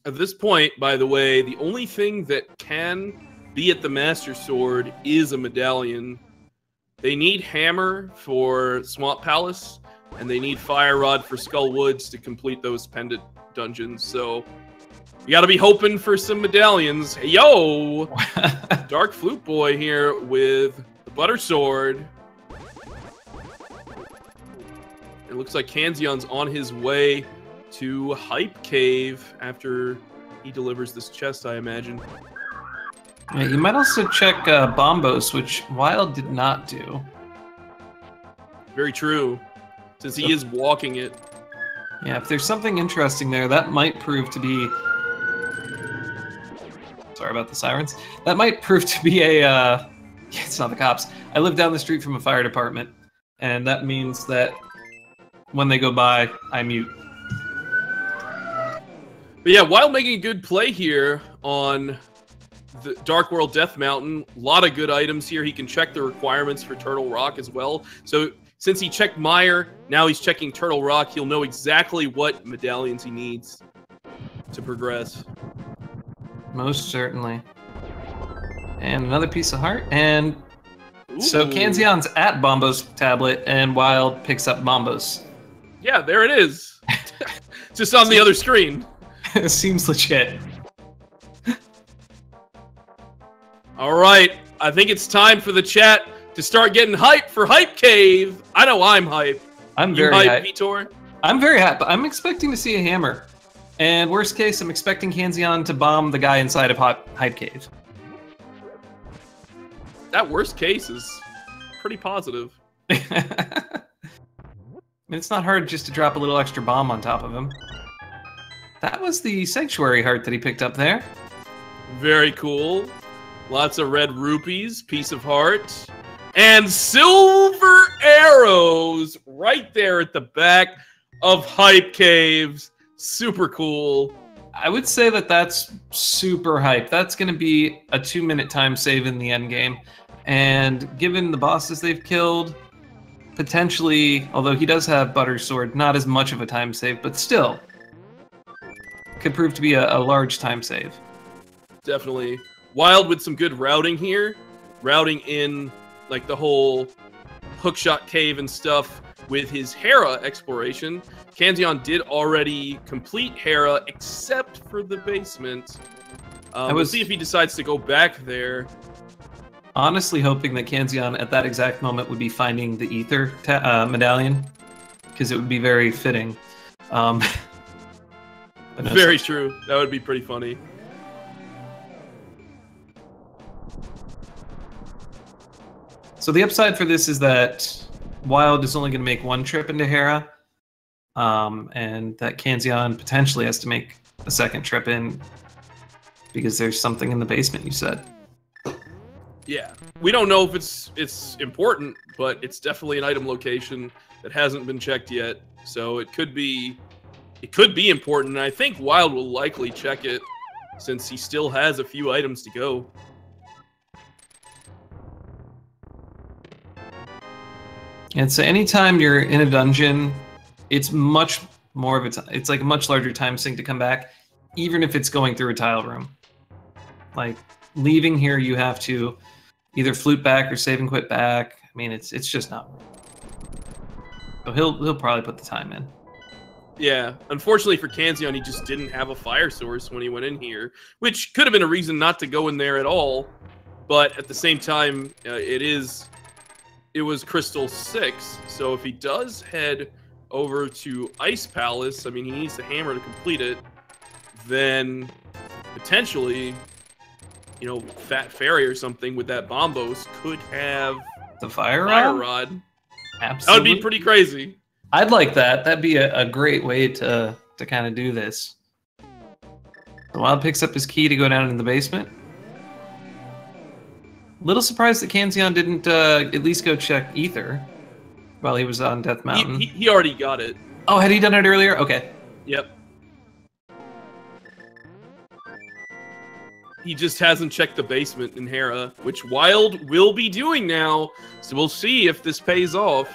At this point, by the way, the only thing that can be at the Master Sword is a medallion. They need Hammer for Swamp Palace, and they need Fire Rod for Skull Woods to complete those pendant dungeons. So you gotta be hoping for some medallions. Hey, yo! Dark Flute Boy here with the Butter Sword. It looks like Kanzeon's on his way to Hype Cave after he delivers this chest, I imagine. Yeah, you might also check Bombos, which Wild did not do. Very true, since he is walking it. Yeah, if there's something interesting there, that might prove to be... Sorry about the sirens. That might prove to be a... It's not the cops. I live down the street from a fire department, and that means that when they go by, I mute. But yeah, Wild making a good play here on the Dark World Death Mountain. A lot of good items here. He can check the requirements for Turtle Rock as well. So since he checked Mire, now he's checking Turtle Rock. He'll know exactly what medallions he needs to progress. Most certainly. And another piece of heart. And Ooh. so Kanzeon's at Bombo's tablet, and Wild picks up Bombo's. Yeah, there it is. Just on the other screen. Seems legit. All right, I think it's time for the chat to start getting hype for Hype Cave. I know I'm hype. I'm very hype. Vitor? I'm very hype. I'm expecting to see a hammer. And worst case, I'm expecting Kanzeon to bomb the guy inside of Hype Cave. That worst case is pretty positive. It's not hard just to drop a little extra bomb on top of him. That was the Sanctuary Heart that he picked up there. Very cool. Lots of red rupees, piece of heart, and silver arrows right there at the back of Hype Caves. Super cool. I would say that that's super hype. That's going to be a 2-minute time save in the end game. And given the bosses they've killed, potentially, although he does have Butter Sword, not as much of a time save, but still could prove to be a large time save. Definitely. Wild with some good routing here. Routing in like the whole hookshot cave and stuff with his Hera exploration. Kanzeon did already complete Hera except for the basement. We'll see if he decides to go back there. Honestly hoping that Kanzeon at that exact moment would be finding the Ether medallion, because it would be very fitting. But no, very true. That would be pretty funny. So the upside for this is that Wild is only going to make one trip into Hera, and that Kanzeon potentially has to make a second trip in because there's something in the basement, you said. Yeah, we don't know if it's important, but it's definitely an item location that hasn't been checked yet. So it could be important. And I think Wild will likely check it since he still has a few items to go. And so anytime you're in a dungeon, it's much more of it's like a much larger time sink to come back, even if it's going through a tile room. Like leaving here, you have to either flute back or save and quit back. I mean, it's just not. So he'll probably put the time in. Yeah, unfortunately for Kanzeon, he just didn't have a fire source when he went in here, which could have been a reason not to go in there at all. But at the same time, it was Crystal 6, so if he does head over to Ice Palace, I mean, he needs the hammer to complete it, then potentially, you know, Fat Fairy or something with that Bombos could have the Fire Rod. Absolutely. That would be pretty crazy. I'd like that. That'd be a great way to kind of do this. The Wild picks up his key to go down in the basement. Little surprised that Kanzeon didn't at least go check Ether while he was on Death Mountain. He already got it. Oh, had he done it earlier? Okay. Yep. He just hasn't checked the basement in Hera, which Wild will be doing now. So we'll see if this pays off.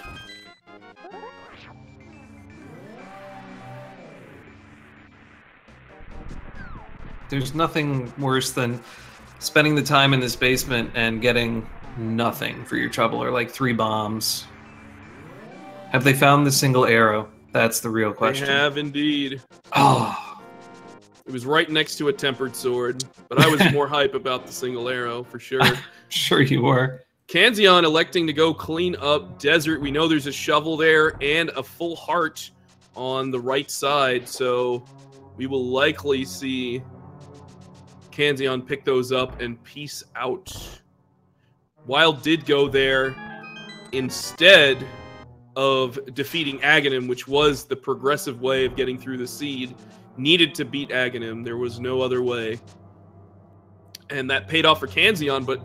There's nothing worse than spending the time in this basement and getting nothing for your trouble, or like 3 bombs. Have they found the single arrow? That's the real question. They have indeed. Oh. It was right next to a tempered sword, but I was more hype about the single arrow for sure. Sure you were. Kanzeon electing to go clean up Desert. We know there's a shovel there and a full heart on the right side, so we will likely see Kanzeon pick those up and peace out. Wild did go there instead of defeating Aghanim, which was the progressive way of getting through the seed, needed to beat Aghanim. There was no other way. And that paid off for Kanzeon, but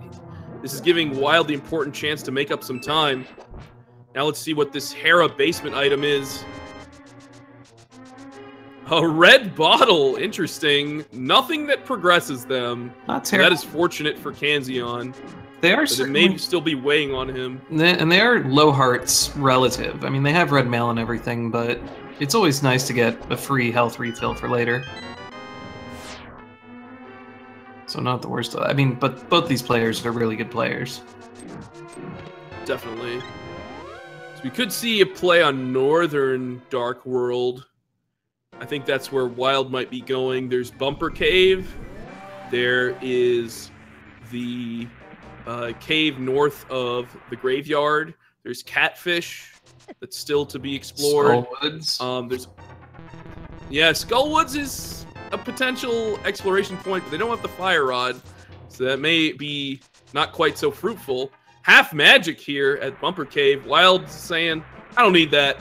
this is giving Wild the important chance to make up some time. Now let's see what this Hera basement item is. A red bottle. Interesting. Nothing that progresses them. Not So terrible. that is fortunate for Kanzeon. They are But it certainly, may still be weighing on him. and they are low hearts relative. I mean, they have red mail and everything, but it's always nice to get a free health refill for later. So not the worst. I mean, but both these players are really good players. Definitely. So we could see a play on Northern Dark World. I think that's where Wild might be going. There's Bumper Cave. There is the cave north of the graveyard. There's Catfish that's still to be explored. Skullwoods. Skullwoods is a potential exploration point, but they don't have the Fire Rod, so that may be not quite so fruitful. Half magic here at Bumper Cave. Wild saying, I don't need that.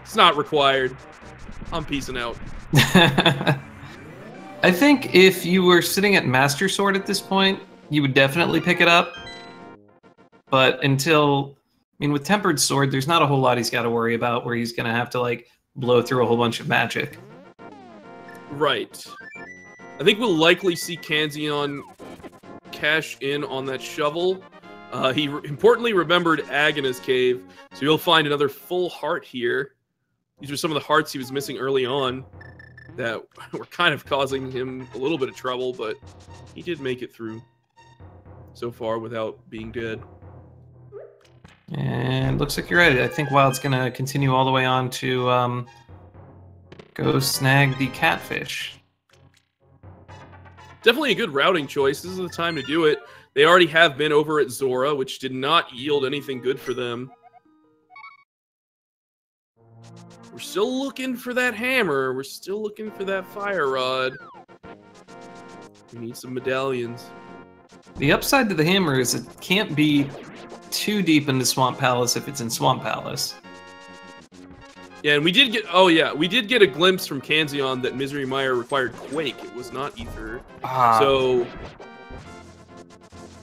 It's not required. I'm peacing out. I think if you were sitting at Master Sword at this point, you would definitely pick it up. But until, I mean, with Tempered Sword, there's not a whole lot he's got to worry about where he's going to have to, like, blow through a whole bunch of magic. Right. I think we'll likely see Kanzeon cash in on that shovel. He importantly remembered Agana's cave, so you'll find another full heart here. These are some of the hearts he was missing early on that were kind of causing him a little bit of trouble, but he did make it through so far without being dead. And looks like you're right. I think Wild's going to continue all the way on to go snag the Catfish. Definitely a good routing choice. This is the time to do it. They already have been over at Zora, which did not yield anything good for them. We're still looking for that hammer. We're still looking for that Fire Rod. We need some medallions. The upside to the hammer is it can't be too deep into Swamp Palace if it's in Swamp Palace. Yeah, and we did get a glimpse from Kanzeon that Misery Mire required Quake. It was not Ether. So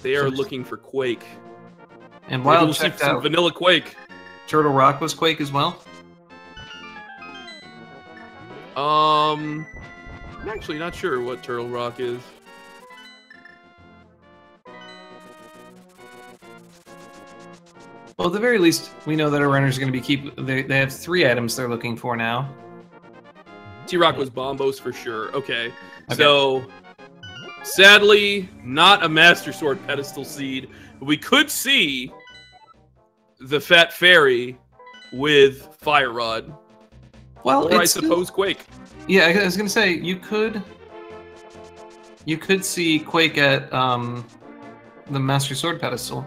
they are looking for Quake. And Maybe Wild we'll see checked some out vanilla Quake. Turtle Rock was Quake as well. I'm actually not sure what Turtle Rock is. Well, at the very least, we know that our runners are going to be they have 3 items they're looking for now. T-Rock was Bombos for sure. Okay. So, sadly, not a Master Sword pedestal seed. But we could see the Fat Fairy with Fire Rod. Well, or I suppose Quake. Yeah, I was going to say, you could see Quake at the Master Sword pedestal.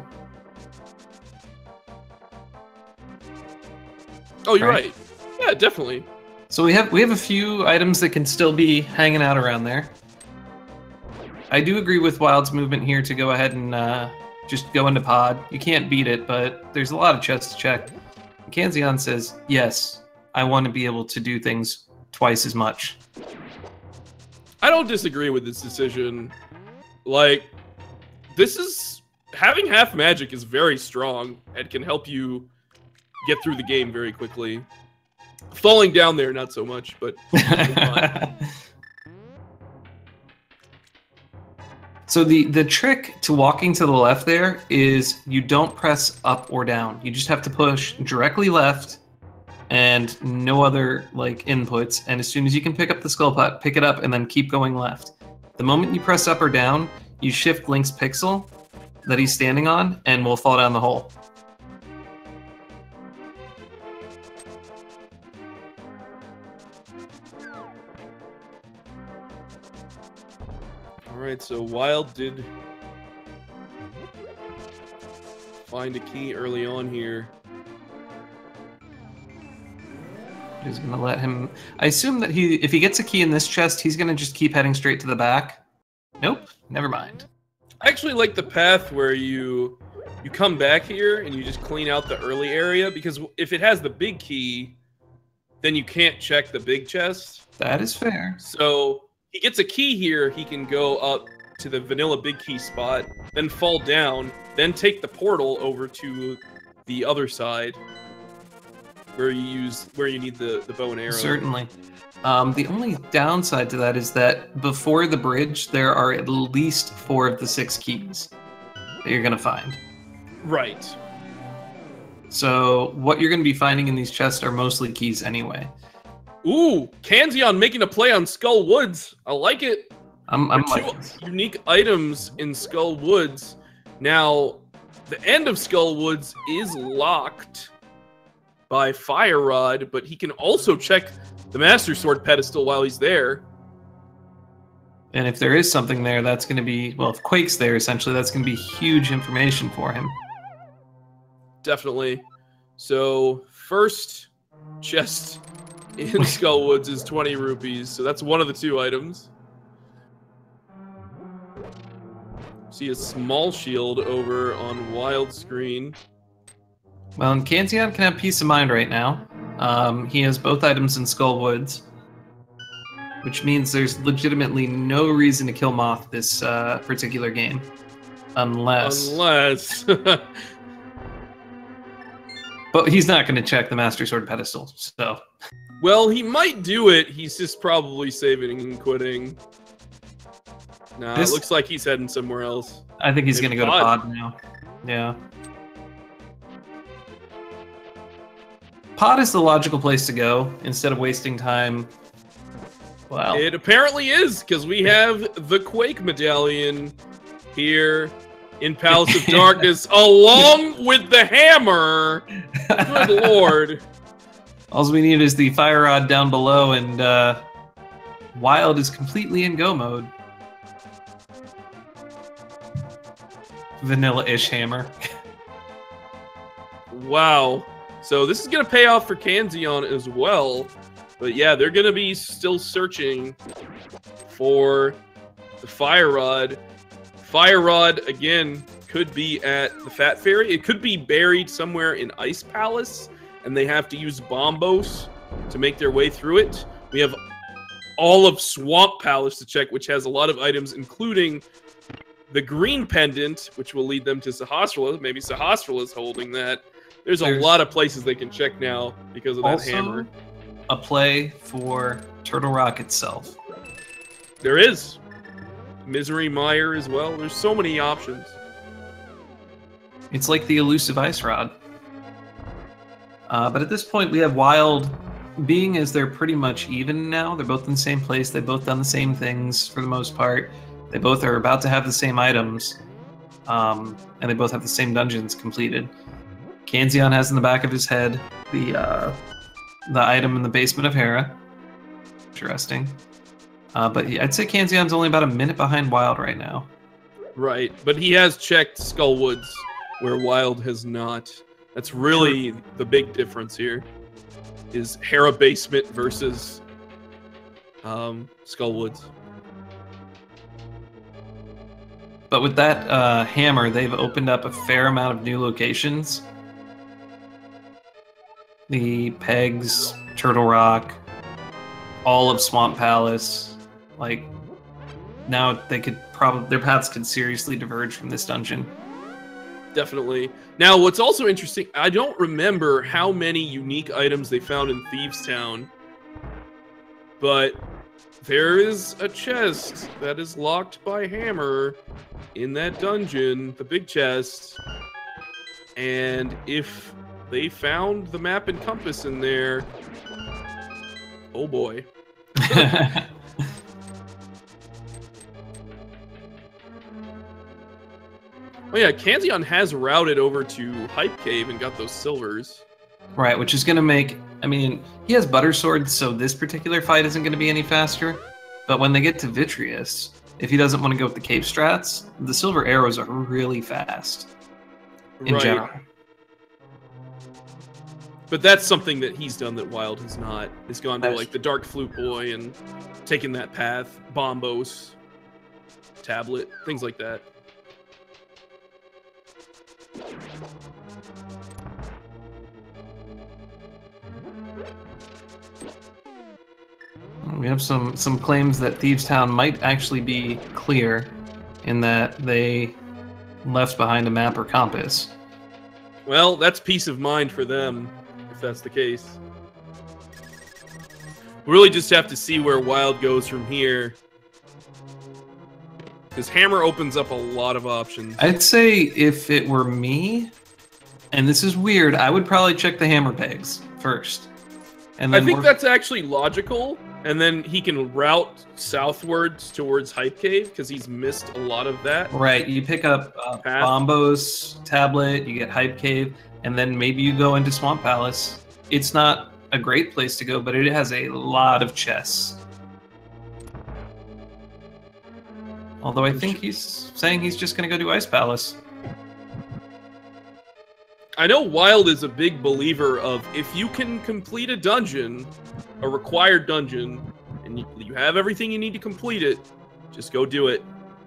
Oh, you're right. Yeah, definitely. So we have a few items that can still be hanging out around there. I do agree with Wild's movement here to go ahead and just go into pod. You can't beat it, but there's a lot of chests to check. Kanzeon says, yes, I want to be able to do things twice as much. I don't disagree with this decision. Like, having half magic is very strong and can help you get through the game very quickly. Falling down there, not so much, but... So the trick to walking to the left there is you don't press up or down. You just have to push directly left and no other like inputs. And as soon as you can pick up the skull pot, pick it up and then keep going left. The moment you press up or down, you shift Link's pixel that he's standing on and will fall down the hole. Alright, so Wild did find a key early on here. He's gonna let him... I assume that if he gets a key in this chest, he's gonna just keep heading straight to the back. Nope, never mind. I actually like the path where you you come back here and you just clean out the early area, because if it has the big key, then you can't check the big chest. That is fair. So he gets a key here, he can go up to the vanilla big key spot, then fall down, then take the portal over to the other side where you need the bow and arrow. Certainly. The only downside to that is that before the bridge, there are at least 4 of the 6 keys that you're going to find. Right. So what you're going to be finding in these chests are mostly keys anyway. Ooh, Kanzeon making a play on Skull Woods. I like it. I'm Two unique items in Skull Woods. Now, the end of Skull Woods is locked by Fire Rod, but he can also check the Master Sword pedestal while he's there. And if there is something there, that's going to be, well, if Quake's there, essentially, that's going to be huge information for him. Definitely. So, first chest in Skull Woods is 20 rupees, so that's one of the 2 items. See a small shield over on Wild screen. Well, and Kanzeon can have peace of mind right now. He has both items in Skull Woods, which means there's legitimately no reason to kill Moth this particular game. Unless... But he's not going to check the Master Sword pedestal, so... Well, he might do it. He's just probably saving and quitting. Nah, it looks like he's heading somewhere else. I think he's going to go to Pod now. Yeah. Pod is the logical place to go instead of wasting time. Well, it apparently is, because we have the Quake medallion here in Palace of Darkness, along with the hammer. Good lord. All we need is the fire rod down below, and Wild is completely in go mode. Vanilla-ish hammer. Wow. So this is going to pay off for Kanzeon as well. But yeah, they're going to be still searching for the Fire Rod. Fire Rod, again, could be at the Fat Fairy. It could be buried somewhere in Ice Palace, and they have to use Bombos to make their way through it. We have all of Swamp Palace to check, which has a lot of items, including the green pendant, which will lead them to Sahasrara. Maybe Sahasrara is holding that. There's a lot of places they can check now because of that hammer. A play for Turtle Rock itself. There is. Misery Mire as well. There's so many options. It's like the elusive Ice Rod. But at this point, we have Wild, being as they're pretty much even now. They're both in the same place. They've both done the same things for the most part. They both are about to have the same items. And they both have the same dungeons completed. Kanzeon has in the back of his head the item in the basement of Hera. Interesting. But I'd say Kanzeon's only about a minute behind Wild right now. Right, but he has checked Skull Woods, where Wild has not. That's really the big difference here, is Hera basement versus Skull Woods. But with that hammer, they've opened up a fair amount of new locations. The Pegs, Turtle Rock, all of Swamp Palace. Like, now they could probably, their paths could seriously diverge from this dungeon. Definitely. Now, what's also interesting, I don't remember how many unique items they found in Thieves Town, but there is a chest that is locked by Hammer in that dungeon, the big chest, and if they found the map and compass in there, oh boy. Oh yeah, Kanzeon has routed over to Hype Cave and got those silvers. Right, which is going to make... I mean, he has Butter Sword, so this particular fight isn't going to be any faster. But when they get to Vitreous, if he doesn't want to go with the Cape Strats, the silver arrows are really fast. In general. But that's something that he's done that Wild has not. He's gone to like the Dark Flute Boy and taken that path. Bombos. Tablet. Things like that. We have some claims that Thieves Town might actually be clear, in that they left behind a map or compass. Well, that's peace of mind for them, if that's the case. We really just have to see where Wild goes from here. Because Hammer opens up a lot of options. I'd say if it were me, and this is weird, I would probably check the hammer pegs first. And then I think that's actually logical, and then he can route southwards towards Hype Cave, because he's missed a lot of that. Right, you pick up Bombo's tablet, you get Hype Cave, and then maybe you go into Swamp Palace. It's not a great place to go, but it has a lot of chests. Although I think he's saying he's just going to go do Ice Palace. I know Wild is a big believer of if you can complete a dungeon, a required dungeon, and you have everything you need to complete it, just go do it.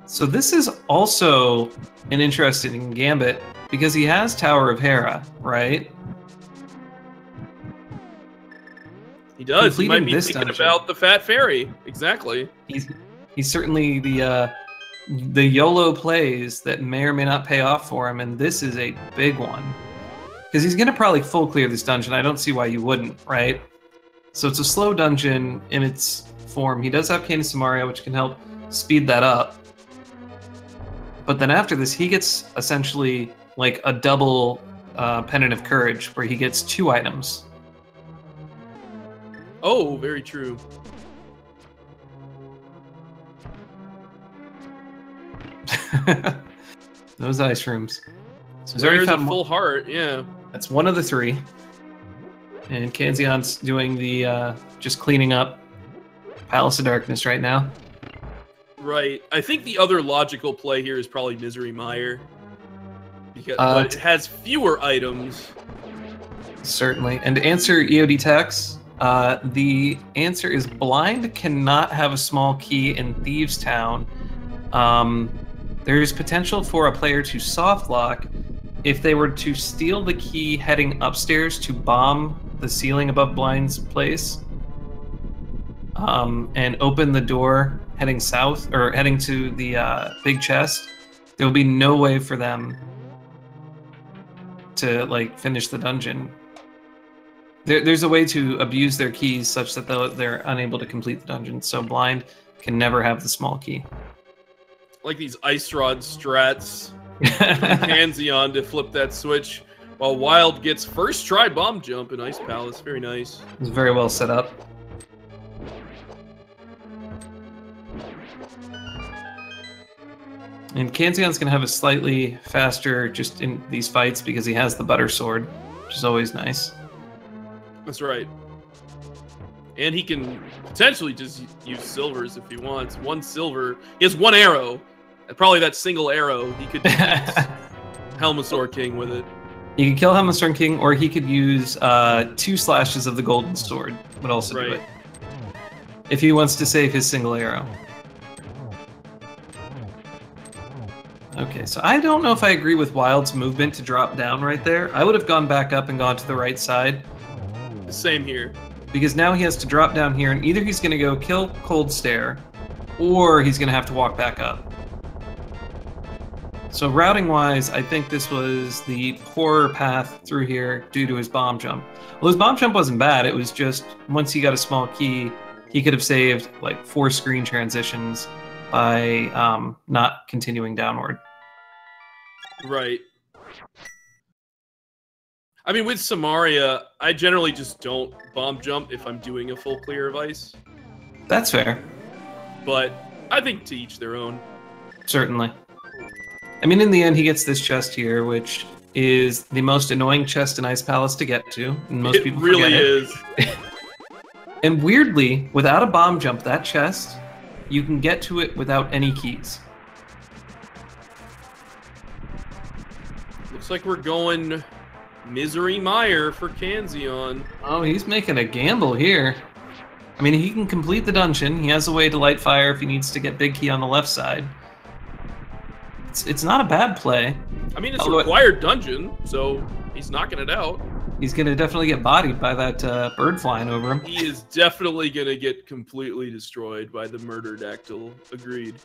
So this is also an interesting gambit, because he has Tower of Hera, right? He does. He might Completing be this thinking dungeon. about the Fat Fairy. Exactly. He's certainly the YOLO plays that may or may not pay off for him, and this is a big one. Because he's going to probably full clear this dungeon. I don't see why you wouldn't, right? So it's a slow dungeon in its form. He does have Cane of Samaria, which can help speed that up. But then after this, he gets essentially like a double Pendant of Courage, where he gets 2 items. Oh, very true. Those ice rooms. So he's There's a found full heart, yeah. That's one of the 3. And Kanzeon's doing the just cleaning up Palace of Darkness right now. Right. I think the other logical play here is probably Misery Mire. Because but it has fewer items. Certainly. And to answer EOD Tex, the answer is Blind cannot have a small key in Thieves Town. There's potential for a player to soft lock if they were to steal the key heading upstairs to bomb the ceiling above Blind's place, and open the door heading south, or heading to the big chest. There will be no way for them to like finish the dungeon. There's a way to abuse their keys such that they're unable to complete the dungeon, so Blind can never have the small key. Like these Ice Rod strats from Kanzeon to flip that switch, while Wild gets first try bomb jump in Ice Palace. Very nice. It's very well set up. And Kanzeon's going to have a slightly faster just in these fights because he has the Butter Sword, which is always nice. That's right. And he can potentially just use silvers if he wants. 1 silver. He has 1 arrow. And probably that single arrow, he could use Helmasaur King with it. He can kill Helmasaur King, or he could use 2 slashes of the Golden Sword. Would also do it. If he wants to save his single arrow. Okay, so I don't know if I agree with Wild's movement to drop down right there. I would have gone back up and gone to the right side. Same here. Because now he has to drop down here, and either he's going to go kill Cold Stare, or he's going to have to walk back up. So routing-wise, I think this was the poorer path through here due to his bomb jump. Well, his bomb jump wasn't bad. It was just, once he got a small key, he could have saved like 4 screen transitions by not continuing downward. Right. I mean, with Samaria, I generally just don't bomb jump if I'm doing a full clear of ice. That's fair. But I think to each their own. Certainly. I mean, in the end, he gets this chest here, which is the most annoying chest in Ice Palace to get to. And most people really forget is. It. And weirdly, without a bomb jump, that chest, you can get to it without any keys. Looks like we're going Misery Mire for Kanzeon. Oh, he's making a gamble here. I mean, he can complete the dungeon. He has a way to light fire if he needs to get Big Key on the left side. It's not a bad play. I mean, it's a required dungeon, so he's knocking it out. He's gonna definitely get bodied by that bird flying over him. He is definitely gonna get completely destroyed by the murder dactyl. Agreed.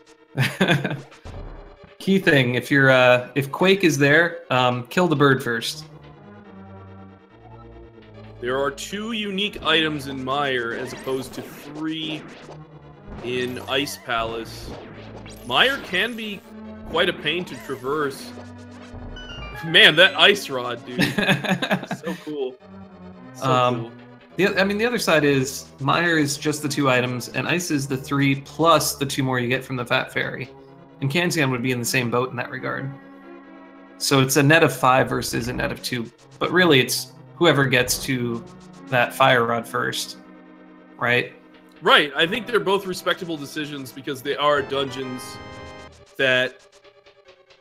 Key thing: if Quake is there, kill the bird first. There are 2 unique items in Mire as opposed to 3 in Ice Palace. Mire can be quite a pain to traverse. Man, that ice rod, dude. So cool. So cool. The other side is Mire is just the 2 items, and Ice is the 3 plus the 2 more you get from the Fat Fairy. And Kanzeon would be in the same boat in that regard. So it's a net of 5 versus a net of 2. But really, it's whoever gets to that fire rod first, right? Right. I think they're both respectable decisions because they are dungeons that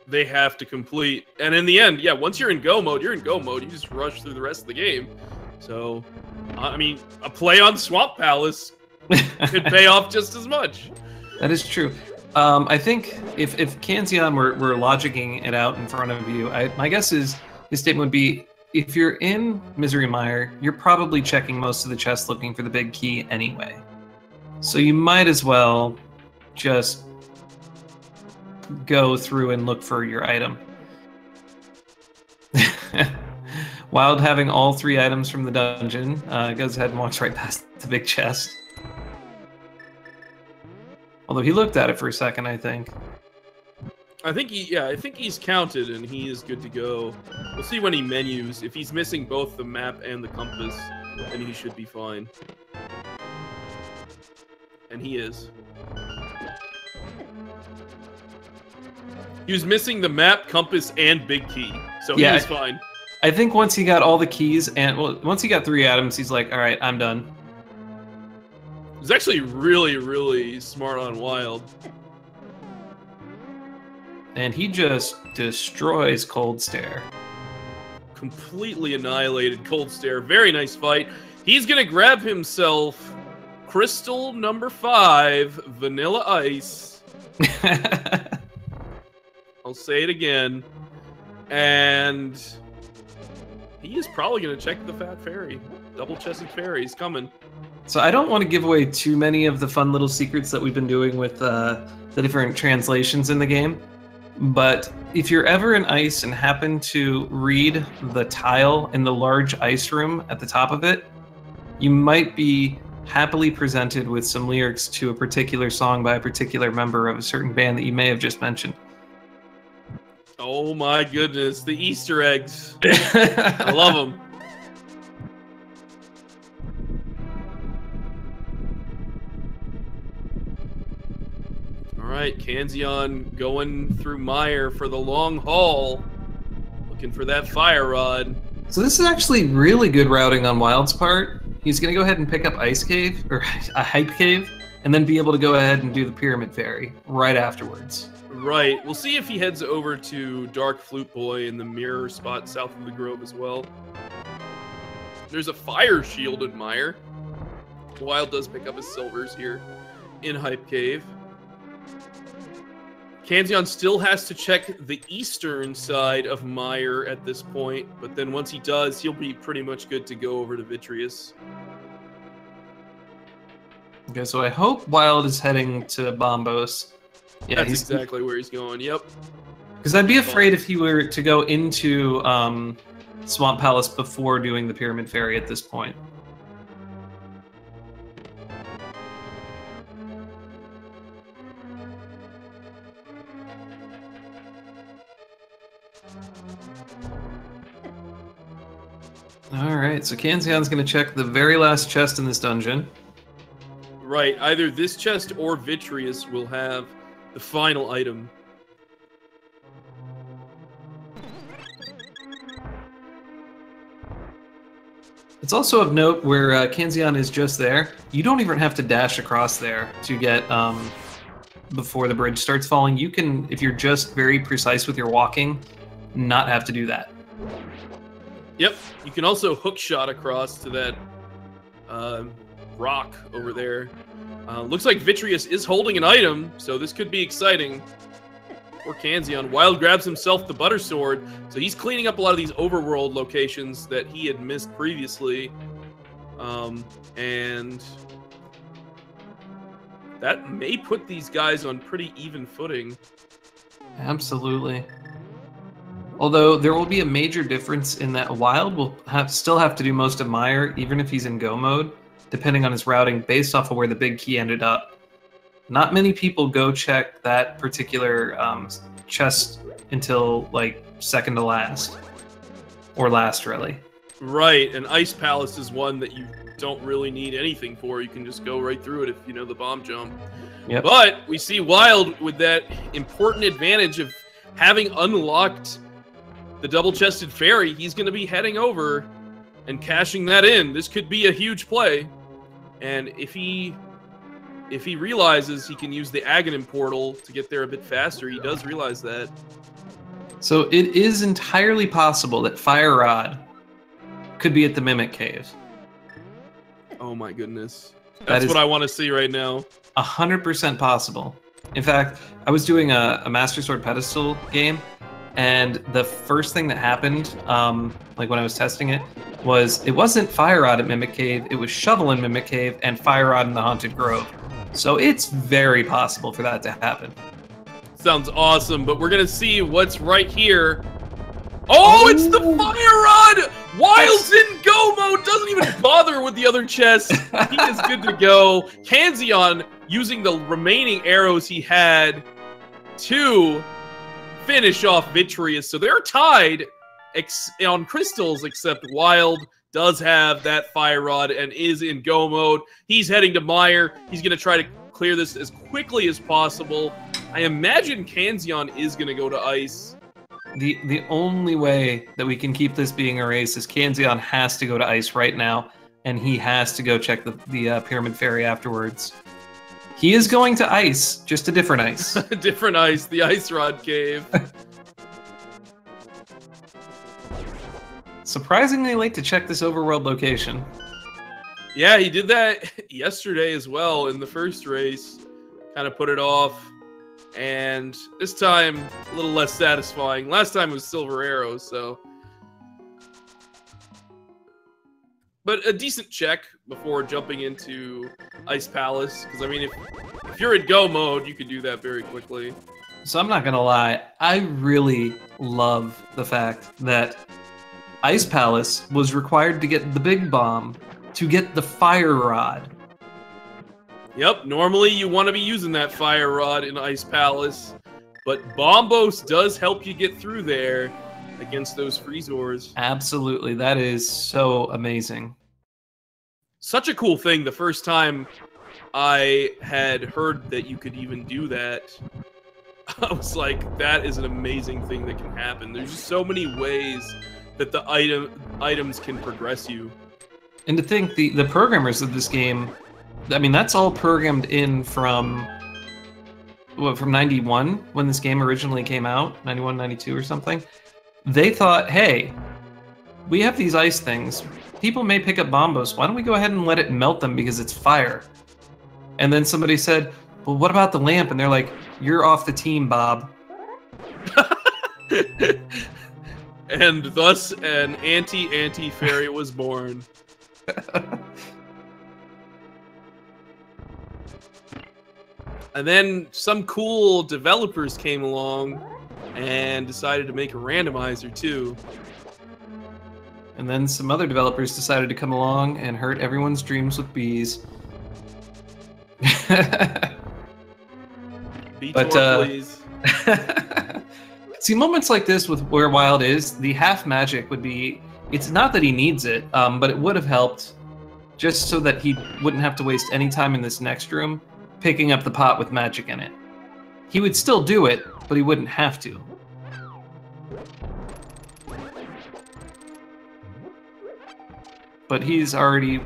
they have to complete. And in the end, yeah, once you're in go mode, you're in go mode. You just rush through the rest of the game. So, I mean, a play on Swamp Palace could pay off just as much. That is true. I think if Kanzeon were logicking it out in front of you, my guess is his statement would be, if you're in Misery Mire, you're probably checking most of the chests looking for the big key anyway. So you might as well just go through and look for your item. Wild, having all 3 items from the dungeon, goes ahead and walks right past the big chest. Although he looked at it for a second, I think. I think he's counted and he is good to go. We'll see when he menus. If he's missing both the map and the compass, then he should be fine. And he is. He was missing the map, compass, and big key, so he was fine. I think once he got all the keys and once he got 3 items, he's like, all right, I'm done. He's actually really, really smart on Wild. And he just destroys Cold Stare. Completely annihilated Cold Stare. Very nice fight. He's gonna grab himself Crystal number 5, Vanilla Ice. I'll say it again. And he is probably gonna check the Fat Fairy. Double-chested fairy. He's coming. So I don't want to give away too many of the fun little secrets that we've been doing with the different translations in the game. But if you're ever in Ice and happen to read the tile in the large ice room at the top of it, you might be happily presented with some lyrics to a particular song by a particular member of a certain band that you may have just mentioned. Oh my goodness, the Easter eggs. I love them. Alright, Kanzeon going through Mire for the long haul. Looking for that fire rod. So this is actually really good routing on Wild's part. He's going to go ahead and pick up Ice Cave, or a Hype Cave, and then be able to go ahead and do the Pyramid Fairy right afterwards. Right. We'll see if he heads over to Dark Flute Boy in the mirror spot south of the Grove as well. There's a fire shield in Mire. Wild does pick up his silvers here in Hype Cave. Kanzeon still has to check the eastern side of Mire at this point, but then once he does, he'll be pretty much good to go over to Vitreous. Okay, so I hope Wild is heading to Bombos. Yeah, that's exactly where he's going, yep. Because I'd be afraid if he were to go into Swamp Palace before doing the Pyramid Fairy at this point. Alright, so Kanzeon's going to check the very last chest in this dungeon. Right, either this chest or Vitreous will have the final item. It's also of note where Kanzeon is just there. You don't even have to dash across there to get before the bridge starts falling. You can, if you're just very precise with your walking, not have to do that. Yep, you can also hook shot across to that rock over there. Looks like Vitreous is holding an item, so this could be exciting. Poor Kanzeon. Wild grabs himself the Butter Sword, so he's cleaning up a lot of these overworld locations that he had missed previously. And that may put these guys on pretty even footing. Absolutely. Although there will be a major difference in that Wild will still have to do most of Meyer, even if he's in go mode, depending on his routing based off of where the big key ended up. Not many people go check that particular chest until like second to last. Or last, really. Right, and Ice Palace is one that you don't really need anything for. You can just go right through it if you know the bomb jump. Yep. But we see Wild with that important advantage of having unlocked the double-chested fairy. He's going to be heading over and cashing that in. This could be a huge play. And if he realizes he can use the Aghanim portal to get there a bit faster, he does realize that. So it is entirely possible that Fire Rod could be at the Mimic Cave. Oh my goodness. That's what I want to see right now. 100% possible. In fact, I was doing a Master Sword pedestal game, and the first thing that happened, like when I was testing it, was it wasn't Fire Rod at Mimic Cave, it was Shovel in Mimic Cave and Fire Rod in the Haunted Grove. So it's very possible for that to happen. Sounds awesome, but we're going to see what's right here. Oh, it's the Fire Rod! Wild's in go mode, doesn't even bother with the other chest. He is good to go. Kanzeon using the remaining arrows he had to finish off Vitreous. So they're tied on crystals, except Wild does have that Fire Rod and is in go mode. He's heading to Meyer. He's going to try to clear this as quickly as possible. I imagine Kanzeon is going to go to Ice. The only way that we can keep this being a race is Kanzeon has to go to Ice right now, and he has to go check the Pyramid Fairy afterwards. He is going to Ice, just a different Ice. A different Ice, the Ice Rod Cave. Surprisingly late to check this overworld location. Yeah, he did that yesterday as well in the first race. Kind of put it off. And this time, a little less satisfying. Last time it was Silver Arrows, so. But a decent check before jumping into Ice Palace. Because, I mean, if you're in go mode, you could do that very quickly. So I'm not going to lie. I really love the fact that Ice Palace was required to get the big bomb to get the Fire Rod. Yep, normally you want to be using that Fire Rod in Ice Palace, but Bombos does help you get through there against those Freezors. Absolutely, that is so amazing. Such a cool thing. The first time I had heard that you could even do that, I was like, that is an amazing thing that can happen. There's just so many ways that the items can progress you. And to think, the programmers of this game, I mean, that's all programmed in from 91, when this game originally came out, 91, 92 or something. They thought, hey, we have these ice things. People may pick up Bombos. Why don't we go ahead and let it melt them because it's fire? And then somebody said, well, what about the lamp? And they're like, you're off the team, Bob. And thus an anti-anti fairy was born. And then some cool developers came along and decided to make a randomizer too. And then some other developers decided to come along and hurt everyone's dreams with bees. Please. See, moments like this with where Wild is, the half magic would be, it's not that he needs it, but it would have helped just so that he wouldn't have to waste any time in this next room picking up the pot with magic in it. He would still do it, but he wouldn't have to. But he's already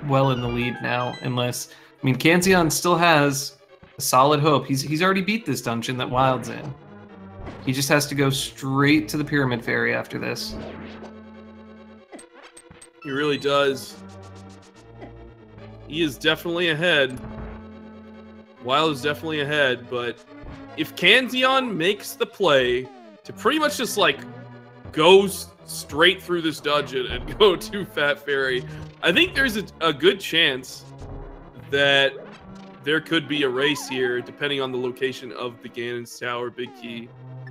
well in the lead now, unless... I mean, Kanzeon still has a solid hope. He's already beat this dungeon that Wild's in. He just has to go straight to the Pyramid Fairy after this. He really does. He is definitely ahead. Wild is definitely ahead, but if Kanzeon makes the play to pretty much just like go straight through this dungeon and go to Fat Fairy, I think there's a good chance that there could be a race here, depending on the location of the Ganon's Tower Big Key.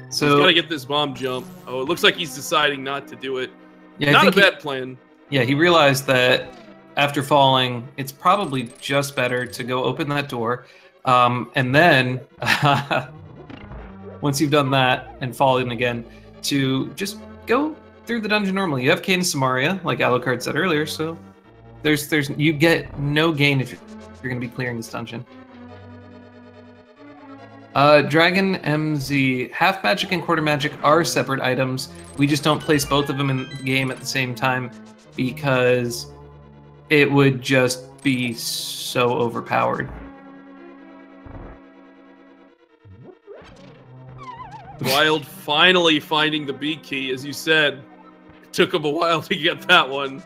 So he's got to get this bomb jump. Oh, it looks like he's deciding not to do it. Yeah, not a bad plan. Yeah, he realized that after falling, it's probably just better to go open that door. And then, once you've done that and fallen again, to just go through the dungeon normally. You have Cane Samaria, like Alucard said earlier, so you get no gain if you're going to be clearing this dungeon. Dragon MZ, half magic and quarter magic are separate items. We just don't place both of them in the game at the same time because it would just be so overpowered. Wild finally finding the B key, as you said. It took him a while to get that one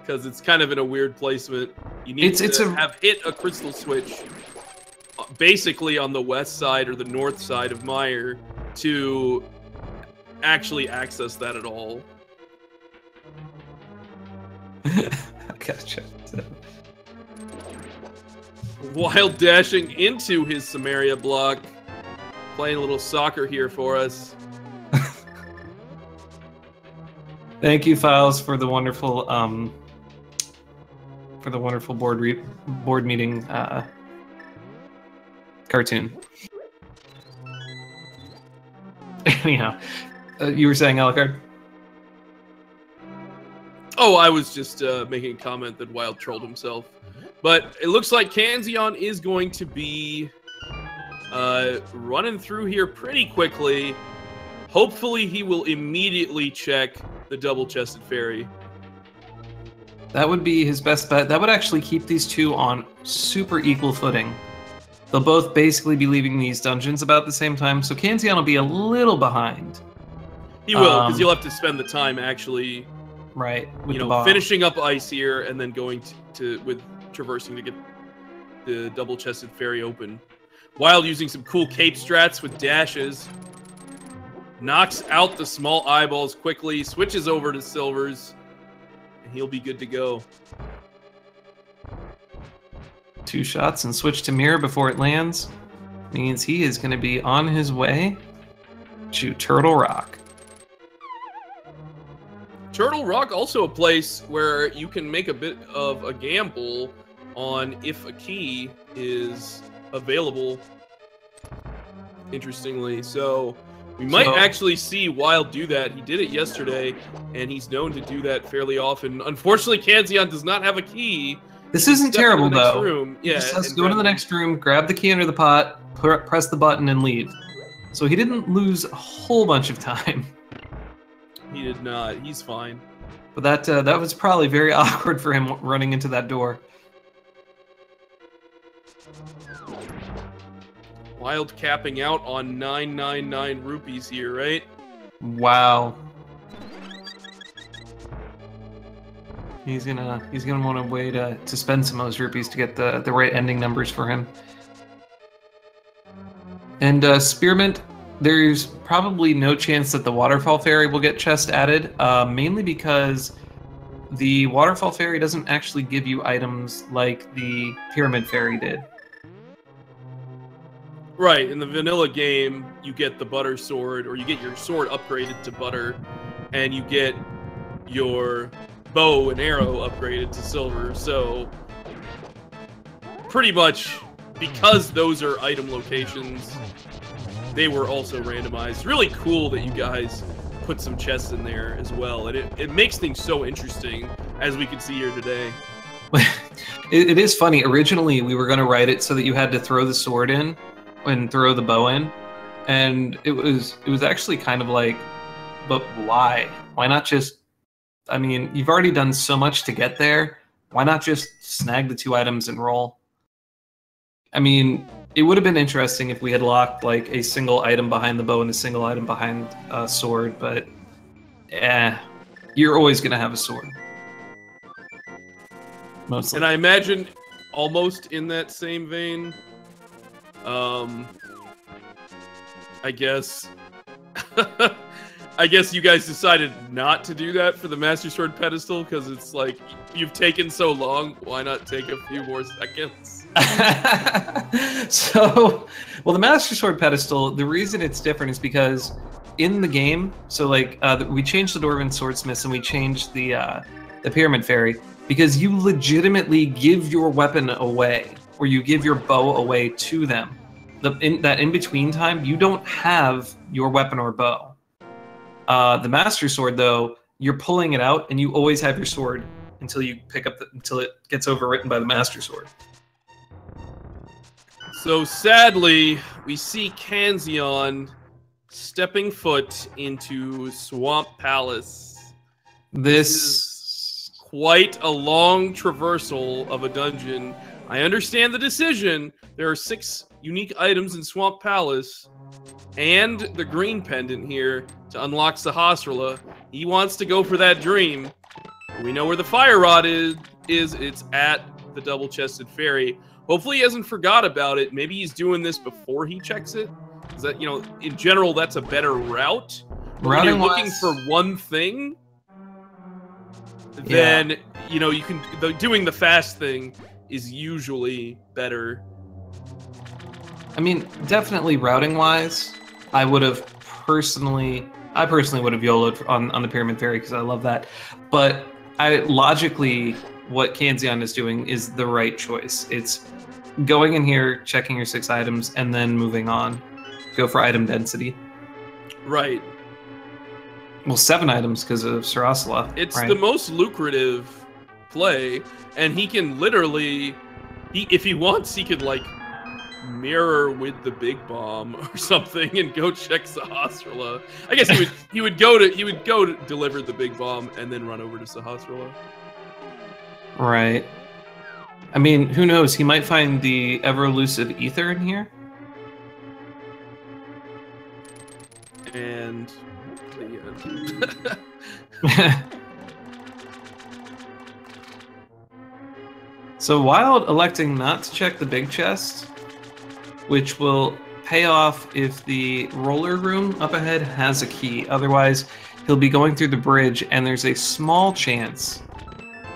because it's kind of in a weird placement. You need to have hit a crystal switch basically on the west side or the north side of Meyer to actually access that at all. Gotcha. Wild dashing into his Samaria block, playing a little soccer here for us. Thank you, Files, for the wonderful board meeting cartoon. Anyhow, you were saying, Alucard? Oh, I was just making a comment that Wild trolled himself. But it looks like Kanzeon is going to be running through here pretty quickly. Hopefully he will immediately check the double-chested fairy. That would be his best bet. That would actually keep these two on super equal footing. They'll both basically be leaving these dungeons about the same time, so Kanzeon will be a little behind. He will, because you'll have to spend the time actually, right, with finishing up ice here and then going with traversing to get the double-chested fairy open. Wild using some cool cape strats with dashes. Knocks out the small eyeballs quickly, switches over to silvers, and he'll be good to go. 2 shots and switch to mirror before it lands. Means he is going to be on his way to Turtle Rock. Turtle Rock, also a place where you can make a bit of a gamble on if a key is available, interestingly. So we might actually see Wild do that. He did it yesterday, and he's known to do that fairly often. Unfortunately, Kanzeon does not have a key. This isn't terrible, though. Room. Yeah, he just has to go into the next room, grab the key under the pot, press the button, and leave. So he didn't lose a whole bunch of time. He did not. He's fine. But that was probably very awkward for him running into that door. Wild capping out on 999 rupees here, right? Wow. He's gonna want a way to spend some of those rupees to get the right ending numbers for him. And Spearmint, there's probably no chance that the Waterfall Fairy will get chest added, mainly because the Waterfall Fairy doesn't actually give you items like the Pyramid Fairy did. Right, in the vanilla game, you get the Butter Sword, or you get your sword upgraded to Butter, and you get your bow and arrow upgraded to Silver. So, pretty much, because those are item locations, they were also randomized. Really cool that you guys put some chests in there as well, and it makes things so interesting, as we can see here today. It is funny. Originally, we were going to write it so that you had to throw the sword in and throw the bow in, and it was actually kind of like, but why? Why not just, I mean, you've already done so much to get there. Why not just snag the 2 items and roll? I mean, it would have been interesting if we had locked like a single item behind the bow and a single item behind a sword, but you're always going to have a sword. Mostly. And I imagine almost in that same vein, I guess. I guess you guys decided not to do that for the Master Sword pedestal because it's like you've taken so long. Why not take a few more seconds? So, well, the Master Sword pedestal. The reason it's different is because in the game, so like we changed the Dwarven Swordsmiths and we changed the Pyramid Fairy because you legitimately give your weapon away or you give your bow away to them. That in between time, you don't have your weapon or bow. The Master Sword, though, you're pulling it out, and you always have your sword until you pick up until it gets overwritten by the Master Sword. So sadly, we see Kanzeon stepping foot into Swamp Palace. This is quite a long traversal of a dungeon. I understand the decision. There are 6 unique items in Swamp Palace, and the green pendant here to unlock Sahasrahla. He wants to go for that dream. We know where the fire rod is. It's at the double-chested fairy. Hopefully he hasn't forgot about it. Maybe he's doing this before he checks it. Is that, you know, in general, that's a better route. But when you're looking for one thing, then, you know, you can... doing the fast thing is usually better. I mean, definitely routing-wise, I personally would have YOLO'd on the Pyramid Fairy because I love that. But logically, what Kanzeon is doing is the right choice. It's going in here, checking your 6 items, and then moving on. Go for item density. Right. Well, 7 items because of Sahasrahla. It's right? the most lucrative play, and he can literally, if he wants, he could like mirror with the big bomb or something and go check Sahasrahla. I guess he would go to deliver the big bomb and then run over to Sahasrahla. Right. I mean, who knows? He might find the ever elusive ether in here. And the end. So Wild electing not to check the big chest, which will pay off if the roller room up ahead has a key. Otherwise, he'll be going through the bridge, and there's a small chance,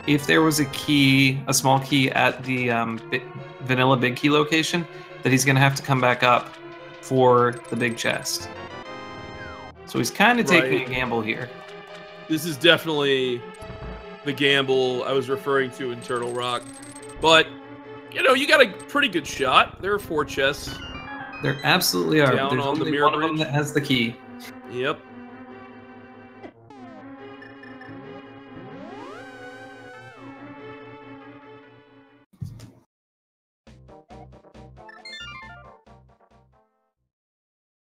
if there was a small key at the vanilla big key location, that he's going to have to come back up for the big chest. So he's kind of taking a gamble here. This is definitely the gamble I was referring to in Turtle Rock. But, you know, you got a pretty good shot. There are 4 chests. There absolutely are. Down There's on the only mirror one of them that has the key. Yep.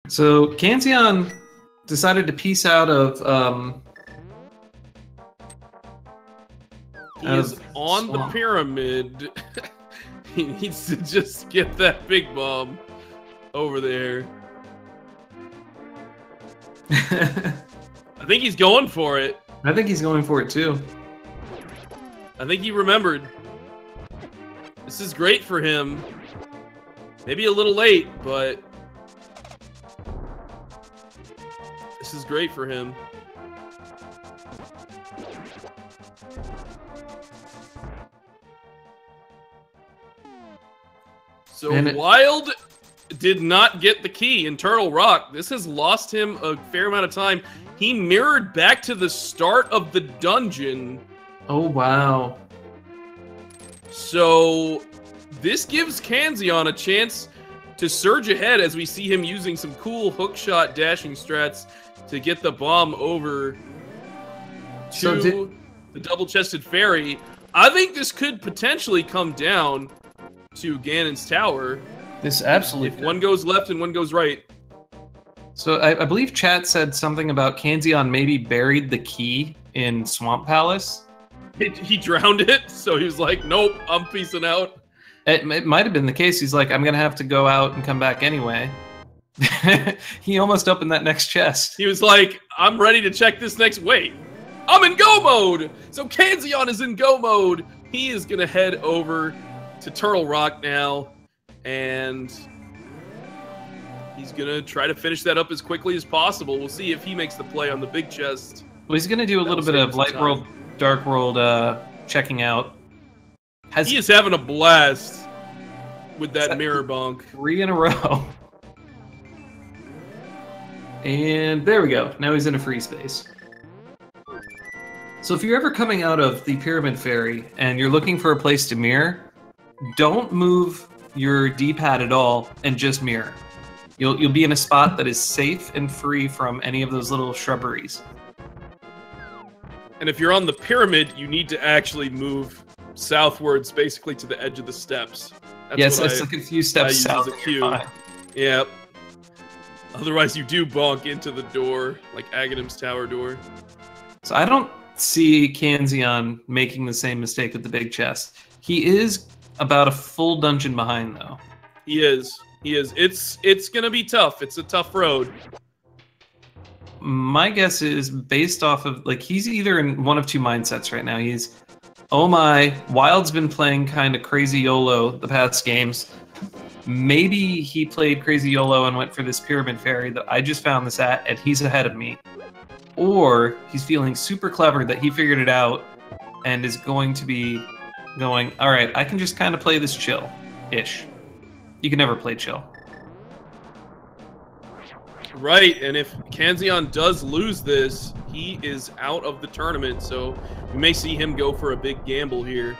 So Kanzeon decided to peace out of he is on the pyramid. He needs to just get that big bomb over there. I think he's going for it. I think he's going for it too. I think he remembered. This is great for him. Maybe a little late, but this is great for him. So Wild did not get the key in Turtle Rock. This has lost him a fair amount of time. He mirrored back to the start of the dungeon. Oh, wow. So this gives Kanzeon a chance to surge ahead as we see him using some cool hookshot dashing strats to get the bomb over to the double-chested fairy. I think this could potentially come down to Ganon's tower. This absolutely. If one goes left and one goes right. So I believe chat said something about Kanzeon maybe buried the key in Swamp Palace. He drowned it, so he was like, nope, I'm peacing out. It might have been the case. He's like, I'm going to have to go out and come back anyway. He almost opened that next chest. He was like, I'm ready to check this next. Wait, I'm in go mode. So Kanzeon is in go mode. He is going to head over to Turtle Rock now, and he's he's gonna try to finish that up as quickly as possible. We'll see if he makes the play on the big chest. Well, he's gonna do a little bit of light world, dark world checking out. He is having a blast with that mirror bonk. 3 in a row. And there we go. Now he's in a free space. So if you're ever coming out of the Pyramid Fairy and you're looking for a place to mirror, don't move your D-pad at all and just mirror. You'll be in a spot that is safe and free from any of those little shrubberies. And if you're on the pyramid, you need to actually move southwards, basically to the edge of the steps. Yes, it's like a few steps south. As a cue. Yep. Otherwise, you do bonk into the door, like Aghanim's tower door. So I don't see Kanzeon making the same mistake with the big chest. He is about a full dungeon behind, though. He is. He is. It's gonna be tough. It's a tough road. My guess is based off of, like, he's either in one of two mindsets right now. He's, oh my, Wild's been playing kind of crazy YOLO the past games. Maybe he played crazy YOLO and went for this Pyramid Fairy that I just found this at, and he's ahead of me. Or he's feeling super clever that he figured it out and is going to be going, all right, I can just kind of play this chill-ish. You can never play chill. Right, and if Kanzeon does lose this, he is out of the tournament, so we may see him go for a big gamble here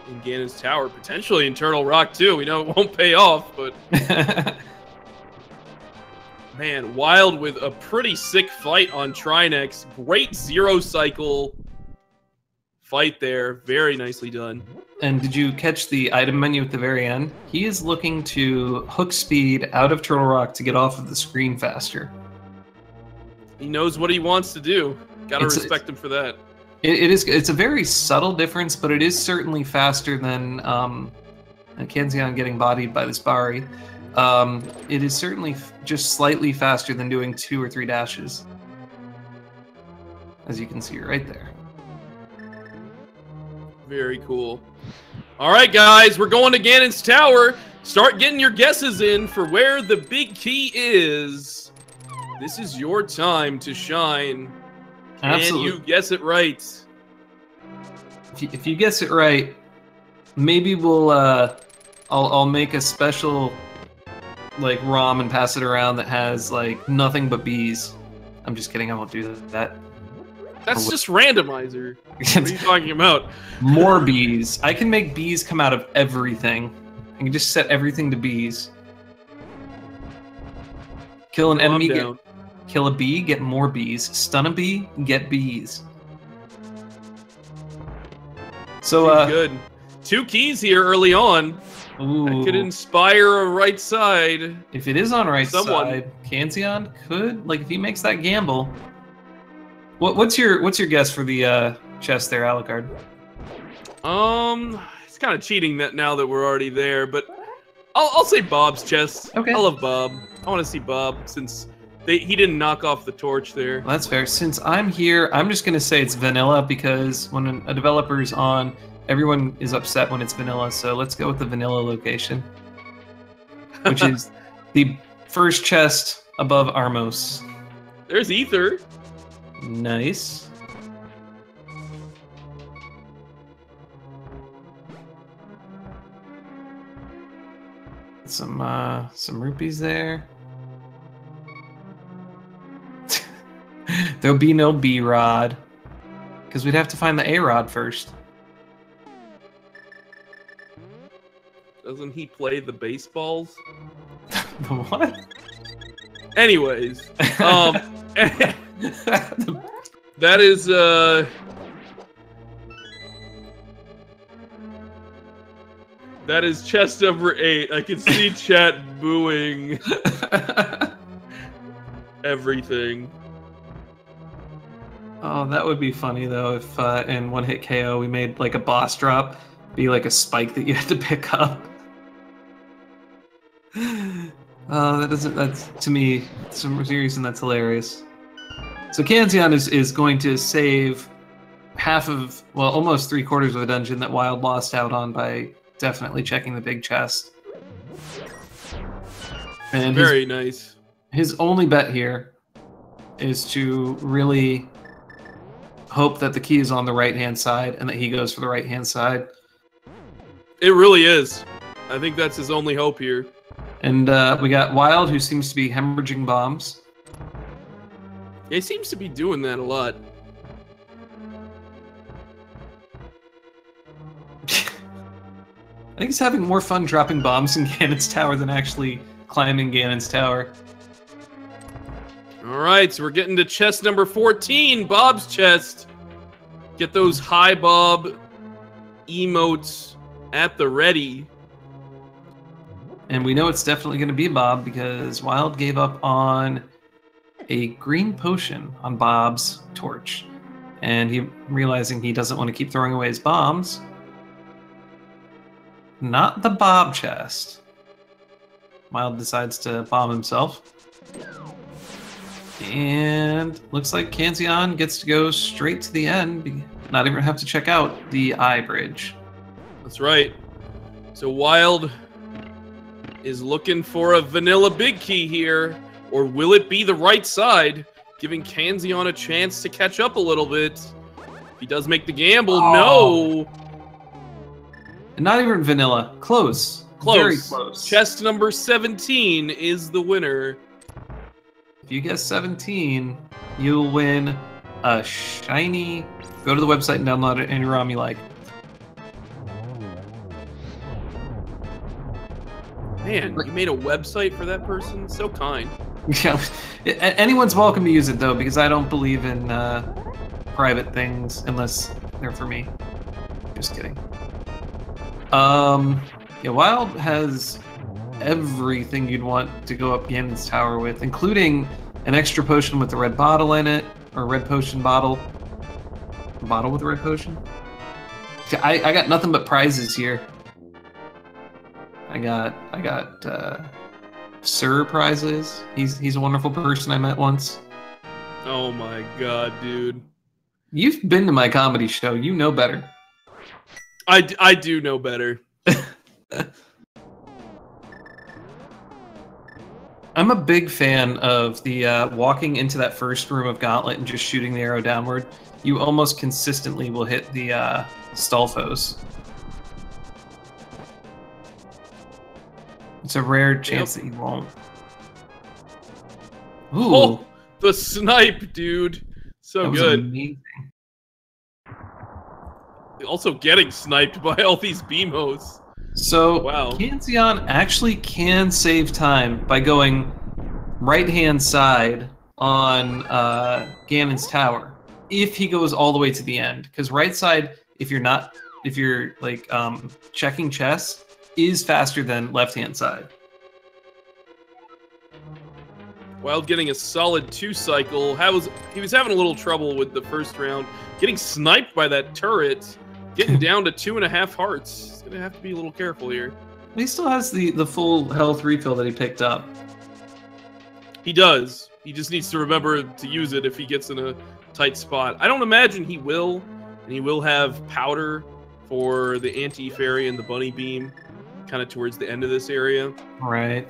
in Ganon's tower, potentially in Turtle Rock too. We know it won't pay off, but man, Wild with a pretty sick fight on Trinex. Great zero cycle fight there. Very nicely done. And did you catch the item menu at the very end? He is looking to hook speed out of Turtle Rock to get off of the screen faster. He knows what he wants to do. Gotta respect him for that. It's a very subtle difference, but it is certainly faster than Kanzeon getting bodied by this Bari. It is certainly just slightly faster than doing 2 or 3 dashes. As you can see right there. Very cool. All right, guys, we're going to Ganon's tower. Start getting your guesses in for where the big key is. This is your time to shine. Absolutely. Can you guess it right? If you guess it right, maybe we'll I'll make a special like ROM and pass it around that has like nothing but bees. I'm just kidding. I won't do that. That's just randomizer. What are you talking about? More bees. I can make bees come out of everything. I can just set everything to bees. Kill an enemy, kill a bee, get more bees. Stun a bee, get bees. So good. 2 keys here early on. Ooh. That could inspire a right side. If it is on right side, Kanzeon could, like, if he makes that gamble. What's your guess for the chest there, Alucard? It's kind of cheating that now that we're already there, but I'll say Bob's chest. Okay. I love Bob. I want to see Bob since he didn't knock off the torch there. Well, that's fair. Since I'm here, I'm just gonna say it's vanilla because when a developer's on, everyone is upset when it's vanilla. So let's go with the vanilla location, which is the first chest above Armos. There's Ether. Nice. Some rupees there. There'll be no B-Rod, because we'd have to find the A-Rod first. Doesn't he play the baseballs? The what? Anyways, that is that is chest number 8. I can see chat booing everything. Oh, that would be funny though if in one hit KO we made like a boss drop be like a spike that you had to pick up. That's to me, some reason that's hilarious. So Kanzeon is going to save half of, well, almost 3/4 of a dungeon that Wild lost out on by definitely checking the big chest. And Very nice. His only bet here is to really hope that the key is on the right-hand side and that he goes for the right-hand side. It really is. I think that's his only hope here. And we got Wild, who seems to be hemorrhaging bombs. He seems to be doing that a lot. I think he's having more fun dropping bombs in Ganon's tower than actually climbing Ganon's tower. All right, so we're getting to chest number 14, Bob's chest. Get those high Bob emotes at the ready. And we know it's definitely going to be Bob because Wild gave up on a green potion on Bob's torch. And he realizing he doesn't want to keep throwing away his bombs. Not the Bob chest. Wild decides to bomb himself. And looks like Kanzeon gets to go straight to the end, not even have to check out the eye bridge. That's right. So Wild is looking for a vanilla big key here, or will it be the right side, giving Kanzeon a chance to catch up a little bit? If he does make the gamble, no. And not even vanilla. Close. Close. Very close. Chest number 17 is the winner. If you guess 17, you'll win a shiny... Go to the website and download any ROM you like. Man, you made a website for that person? So kind. Yeah. Anyone's welcome to use it, though, because I don't believe in private things unless they're for me. Just kidding. Yeah, Wild has everything you'd want to go up Ganon's tower with, including an extra potion with the red bottle in it, or a red potion bottle. A bottle with a red potion? I got nothing but prizes here. I got Sir prizes. He's a wonderful person I met once. Oh my god, dude. You've been to my comedy show. You know better. I do know better. I'm a big fan of the walking into that first room of Gauntlet and just shooting the arrow downward. You almost consistently will hit the Stolfos. It's a rare chance that you won't. Ooh. Oh, the snipe, dude. So good. Amazing. Also getting sniped by all these BMOs. So, wow. Kanzeon actually can save time by going right-hand side on Ganon's tower if he goes all the way to the end. Because right side, if you're like checking chests, is faster than left-hand side. Wild getting a solid 2 cycle. He was having a little trouble with the first round. Getting sniped by that turret. Getting down to 2.5 hearts. He's gonna have to be a little careful here. He still has the full health refill that he picked up. He does. He just needs to remember to use it if he gets in a tight spot. I don't imagine he will. And he will have powder for the anti-fairy and the bunny beam kind of towards the end of this area. Right.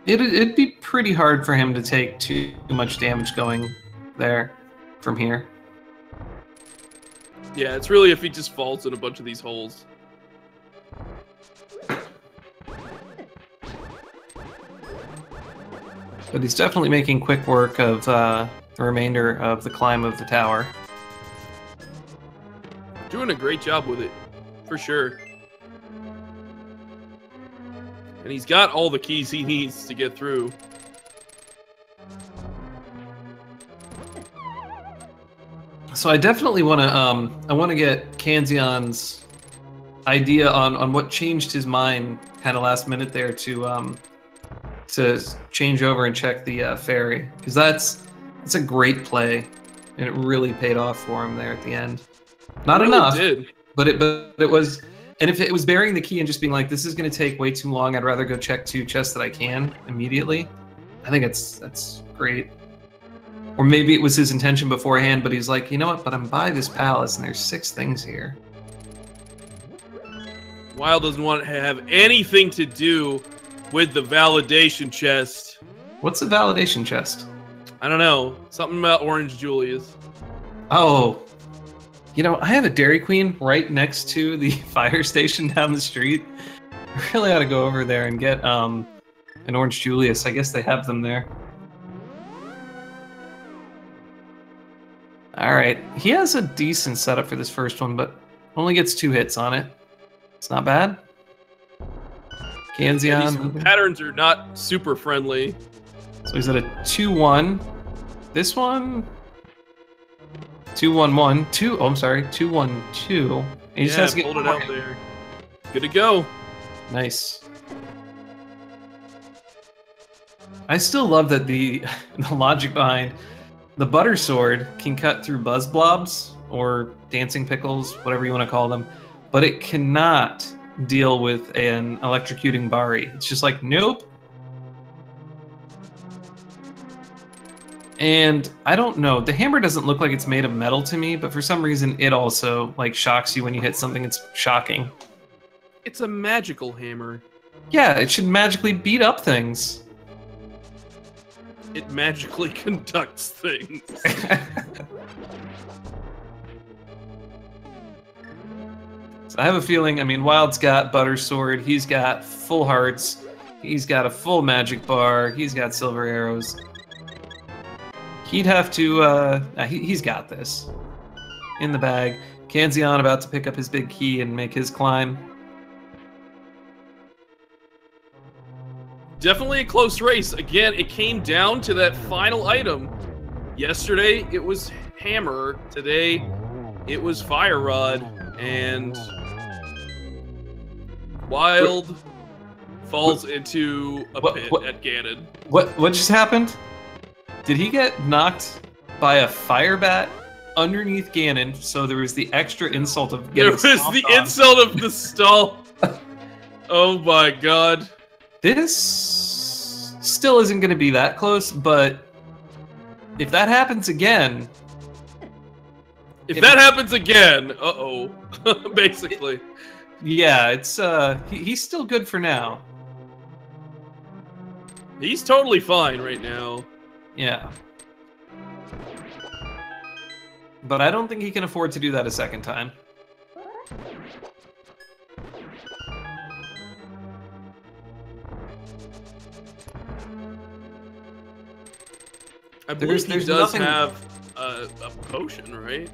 It'd be pretty hard for him to take too much damage going there from here. Yeah, it's really if he just falls in a bunch of these holes. But he's definitely making quick work of the remainder of the climb of the tower. Doing a great job with it, for sure. And he's got all the keys he needs to get through. So I definitely want to get Kanzeon's idea on what changed his mind kind of last minute there to change over and check the ferry, because that's a great play and it really paid off for him there at the end. Not really enough, did. but it was. And if it was burying the key and just being like, this is going to take way too long, I'd rather go check 2 chests that I can immediately. I think that's great. Or maybe it was his intention beforehand, but he's like, you know what, but I'm by this palace and there's 6 things here. Wild doesn't want to have anything to do with the validation chest. What's a validation chest? I don't know. Something about Orange Julius. Oh, you know, I have a Dairy Queen right next to the fire station down the street. I really ought to go over there and get an Orange Julius. I guess they have them there. All right, he has a decent setup for this first one, but only gets 2 hits on it. It's not bad. Kanzeon. These patterns are not super friendly. So he's at a 2-1. This one 2-1-1. 2. Oh, I'm sorry. 2-1-2. He just has to get hold it out there. Good to go. Nice. I still love that the logic behind the butter sword can cut through buzz blobs or dancing pickles, whatever you want to call them, but it cannot deal with an electrocuting Bari. It's just like, nope. And I don't know, the hammer doesn't look like it's made of metal to me, but for some reason it also like shocks you when you hit something that's shocking. It's a magical hammer. Yeah, it should magically beat up things. It magically conducts things. So I have a feeling, I mean, Wild's got Butter Sword, he's got full hearts, he's got a full magic bar, he's got silver arrows. He'd have to, he's got this. In the bag. Kanzeon about to pick up his big key and make his climb. Definitely a close race. Again, it came down to that final item. Yesterday, it was hammer. Today, it was fire rod. And Wild falls into a pit at Ganon. What just happened? Did he get knocked by a fire bat underneath Ganon? So there was the extra insult of getting There was the insult of the stall. Oh my god. This still isn't going to be that close, but if that happens again... If that happens again, uh-oh, basically. Yeah, it's he's still good for now. He's totally fine right now. Yeah. But I don't think he can afford to do that a second time. I believe he does have a potion, right?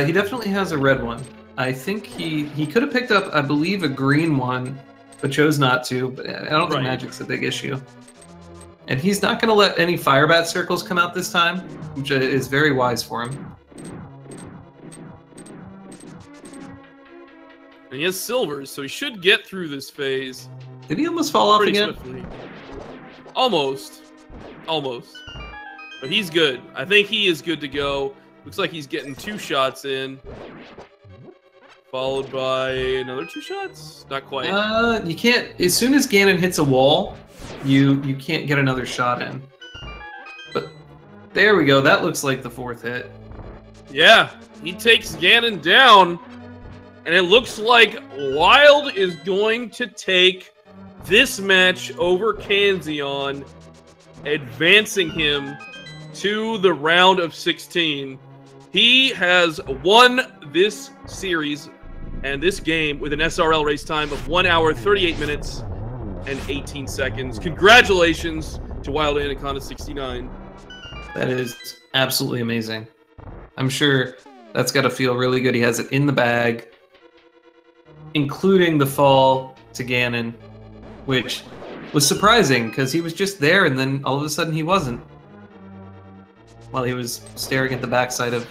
He definitely has a red one. I think he could have picked up, I believe, a green one, but chose not to. But I don't think magic's a big issue. And he's not going to let any fire bat circles come out this time, which is very wise for him. And he has silvers, so he should get through this phase. Did he almost fall off again? Swiftly. Almost. Almost. But he's good. I think he is good to go. Looks like he's getting 2 shots in. Followed by another 2 shots? Not quite. You can't... As soon as Ganon hits a wall, you can't get another shot in. But there we go. That looks like the 4th hit. Yeah. He takes Ganon down. And it looks like Wild is going to take this match over Kanzeon, advancing him to the round of 16. He has won this series and this game with an SRL race time of 1 hour, 38 minutes, and 18 seconds. Congratulations to WildAnaconda69. That is absolutely amazing. I'm sure that's got to feel really good. He has it in the bag, including the fall to Ganon, which was surprising because he was just there and then all of a sudden he wasn't. While he was staring at the backside of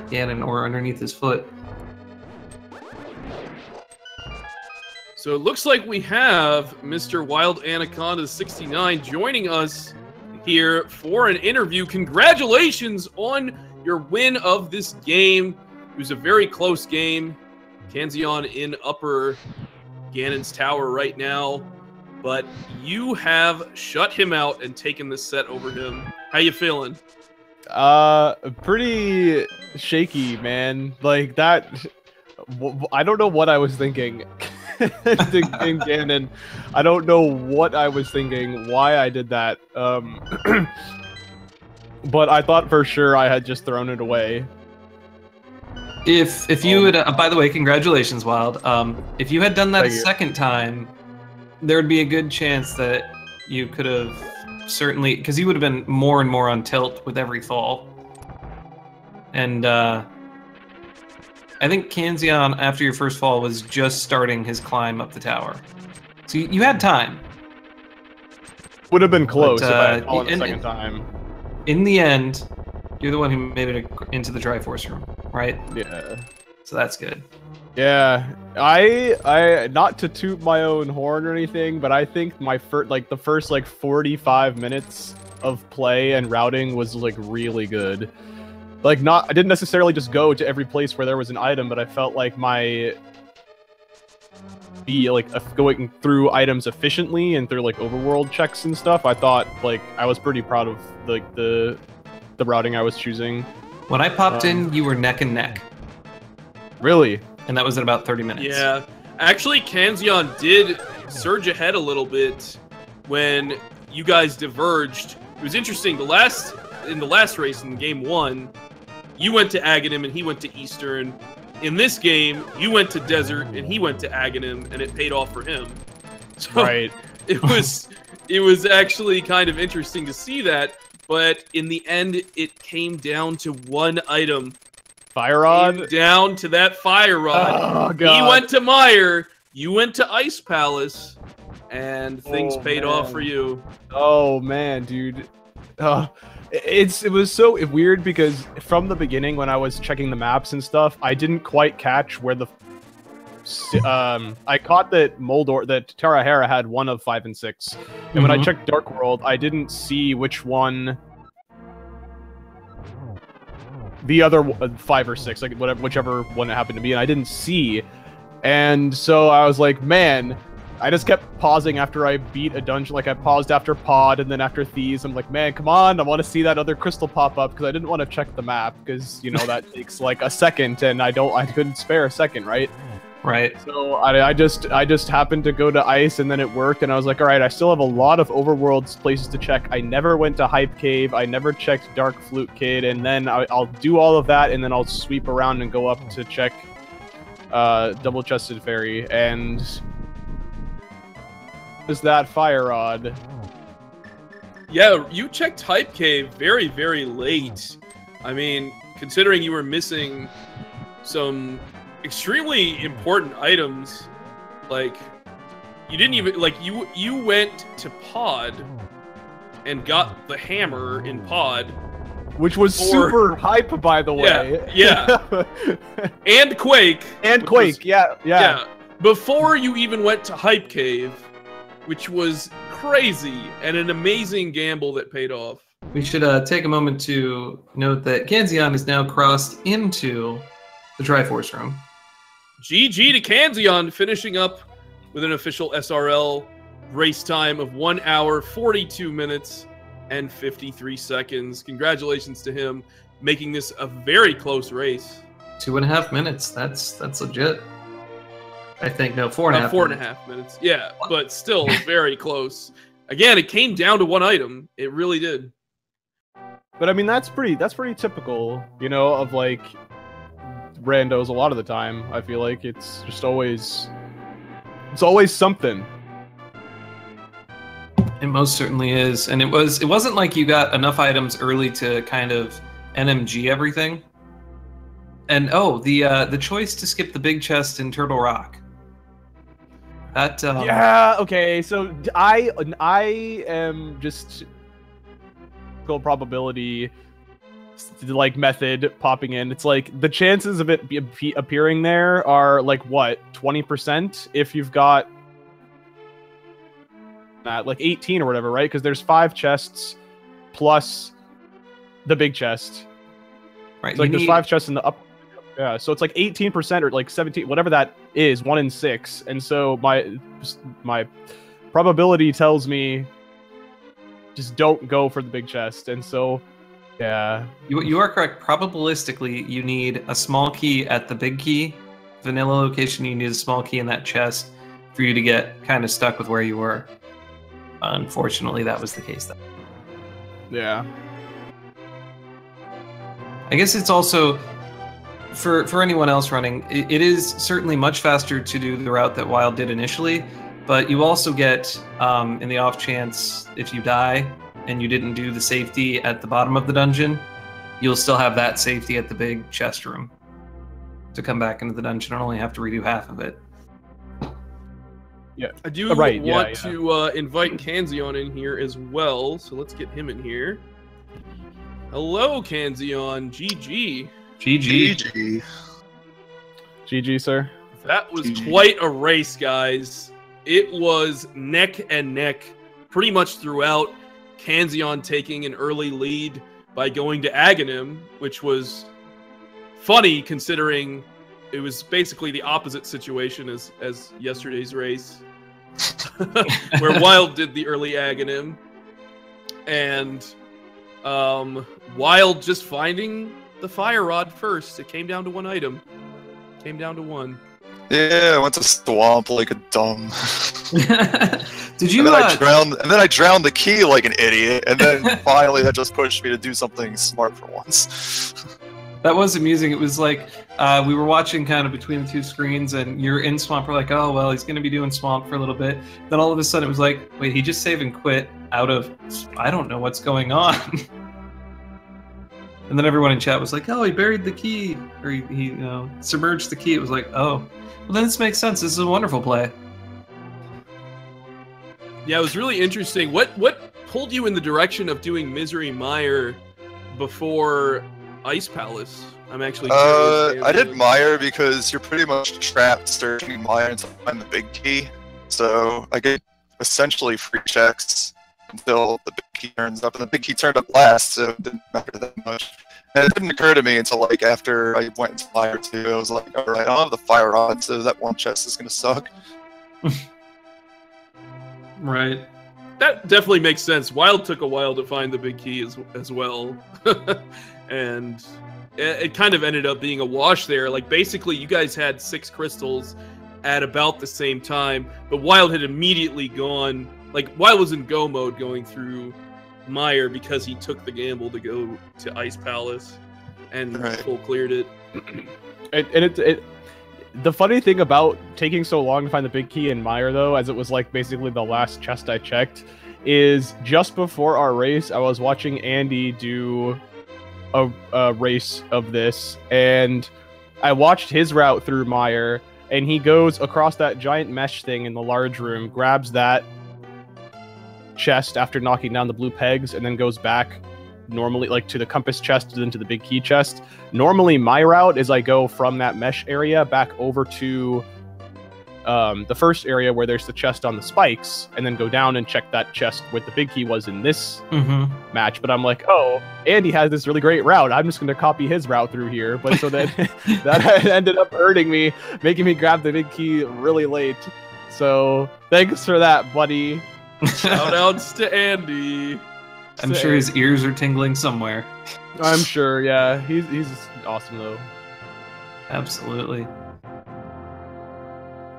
Ganon or underneath his foot. So it looks like we have Mr. WildAnaconda69 joining us here for an interview. Congratulations on your win of this game. It was a very close game. Kanzeon in upper Ganon's tower right now. But you have shut him out and taken this set over him. How you feeling? Pretty shaky, man. Like that, I don't know what I was thinking. in Ganon. I don't know what I was thinking, why I did that. But I thought for sure I had just thrown it away. If you had, by the way, congratulations, Wild. If you had done that a Thank you. second time, there would be a good chance that you could have certainly, because you would have been more and more on tilt with every fall. And I think Kanzeon, after your first fall, was just starting his climb up the tower. So you had time. Would have been close if I had But, fallen a second time. In the end, you're the one who made it into the Triforce room, right? Yeah. So that's good. Yeah, I not to toot my own horn or anything, but I think my the first 45 minutes of play and routing was like really good. Like I didn't necessarily just go to every place where there was an item, but I felt like going through items efficiently and through like overworld checks and stuff. I thought like I was pretty proud of like the routing I was choosing. When I popped in, you were neck and neck. Really? And that was in about 30 minutes. Yeah. Actually, Kanzeon did surge ahead a little bit when you guys diverged. It was interesting. In the last race in game 1, you went to Aghanim and he went to Eastern. In this game, you went to Desert and he went to Aghanim, and it paid off for him. So Right. it was actually kind of interesting to see that. But in the end, it came down to one item. Fire Rod? Came down to that Fire Rod. Oh, God. He went to Meyer, you went to Ice Palace, and things Oh, paid off man. for you. Oh man, dude. It was so weird because from the beginning when I was checking the maps and stuff, I didn't quite catch where the I caught that that Tarahera had 1 of 5 and 6. And when I checked Dark World, I didn't see which one the other 5 or 6, like whichever one it happened to be, and I didn't see. And so I was like, man, I just kept pausing after I beat a dungeon. Like I paused after Pod and then after Thieves. I'm like, man, come on, I want to see that other crystal pop up because I didn't want to check the map because you know that takes like a second, and I couldn't spare a second, right? Right. So I just happened to go to Ice and then it worked, and I was like, all right, I still have a lot of overworld places to check. I never went to Hype Cave. I never checked Dark Flute Kid, and then I'll do all of that, and then I'll sweep around and go up to check Double Chested Fairy, and is that Fire Rod. Yeah, you checked Hype Cave very, very late. I mean, considering you were missing some extremely important items, like you didn't even you went to Pod and got the hammer in Pod, which was super hype, by the way. Yeah. And Quake. And Quake, yeah. Before you even went to Hype Cave, which was crazy and an amazing gamble that paid off. We should take a moment to note that Kanzeon is now crossed into the Triforce room. GG to Kanzeon, finishing up with an official SRL race time of 1 hour, 42 minutes, and 53 seconds. Congratulations to him, making this a very close race. 2.5 minutes. That's legit. I think, no, 4.5. 4.5 minutes. Yeah, but still very close. Again, it came down to one item. It really did. But I mean, that's pretty typical, you know, of like randos a lot of the time. I feel like it's just always something. It most certainly is, and it wasn't like you got enough items early to kind of NMG everything. And the choice to skip the big chest in Turtle Rock. That yeah, okay. So I am just probability like method popping in. It's like the chances of it appearing there are like what, 20% if you've got like 18 or whatever, right? Because there's 5 chests plus the big chest. Right. So like there's 5 chests in the up. Yeah, so it's like 18% or like 17, whatever that is, 1 in 6. And so my probability tells me just don't go for the big chest. And so, yeah. You are correct. Probabilistically, you need a small key at the big key. Vanilla location, you need a small key in that chest. for you to get kind of stuck with where you were. Unfortunately, that was the case. Yeah. I guess it's also, for anyone else running, it is certainly much faster to do the route that Wild did initially, but you also get, in the off chance, if you die and you didn't do the safety at the bottom of the dungeon, you'll still have that safety at the big chest room to come back into the dungeon and only have to redo half of it. Yeah, I do want to invite Kanzeon in here as well, so let's get him in here. Hello, Kanzeon. GG. GG. GG, sir. That was quite a race, guys. It was neck and neck pretty much throughout. Kanzeon taking an early lead by going to Aghanim, which was funny considering it was basically the opposite situation as yesterday's race, where Wild did the early Aghanim, and Wild just finding the fire rod first. It came down to one item. Came down to one. Yeah, I went to swamp like a dumb. Did you? And then I drowned the key like an idiot, and then finally that just pushed me to do something smart for once. That was amusing. It was like we were watching kind of between the two screens, and you're in swamp. We're like, oh well, he's going to be doing swamp for a little bit. Then all of a sudden, it was like, wait, he just saved and quit out of I don't know what's going on. And then everyone in chat was like, oh, he buried the key, or he submerged the key. It was like, oh, well, then this makes sense. This is a wonderful play. Yeah, it was really interesting. What pulled you in the direction of doing Misery Mire before Ice Palace? I'm actually curious. I did Mire because you're pretty much trapped searching Mire until you find the big key. So I get essentially free checks until the big key turns up, and the big key turned up last, so it didn't matter that much. And it didn't occur to me until like after I went into Mire 2. I was like, alright, I don't have the fire rod, so that one chest is gonna suck. Right. That definitely makes sense. Wild took a while to find the big key as well. And it kind of ended up being a wash there. Like, basically, you guys had 6 crystals at about the same time, but Wild had immediately gone... Like, Wild was in go mode going through Mire because he took the gamble to go to Ice Palace and full cleared it. The funny thing about taking so long to find the big key in Mire, though, as it was like basically the last chest I checked, is just before our race, I was watching Andy do a race of this, and I watched his route through Mire, and he goes across that giant mesh thing in the large room, grabs that chest after knocking down the blue pegs, and then goes back normally like to the compass chest and then to the big key chest. Normally my route is I go from that mesh area back over to the first area where there's the chest on the spikes, and then go down and check that chest where the big key was in this match. But I'm like, oh, Andy has this really great route, I'm just going to copy his route through here. But so that that ended up hurting me, making me grab the big key really late. So thanks for that, buddy. Shoutouts to Andy. I'm sure his ears are tingling somewhere. I'm sure, yeah. He's awesome, though. Absolutely.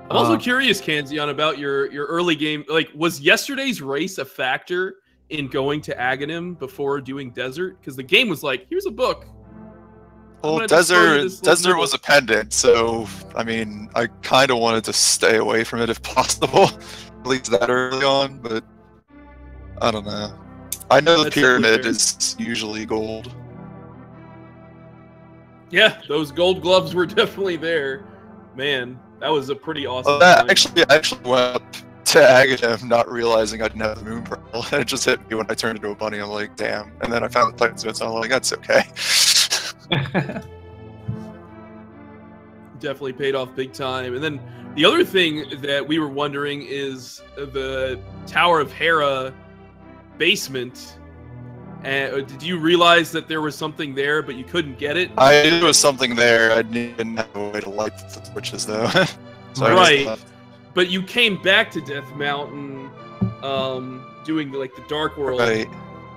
I'm also curious, Kanzeon, about your early game. Like, was yesterday's race a factor in going to Aghanim before doing Desert? Because the game was like, here's a book. Well, Desert was a pendant, so, I mean, I kind of wanted to stay away from it if possible. At least that early on, but I don't know. I know the pyramid is usually gold. Yeah, those gold gloves were definitely there. Man, that was a pretty awesome I actually went up to Aghanim not realizing I didn't have the moon pearl, and it just hit me when I turned into a bunny. I'm like, damn. And then I found the Titan Smith, so I'm like, that's okay. Definitely paid off big time. And then the other thing that we were wondering is the Tower of Hera basement. Did you realize that there was something there, but you couldn't get it? I knew there was something there. I didn't have a way to light the torches, though. So right. But you came back to Death Mountain doing like the Dark World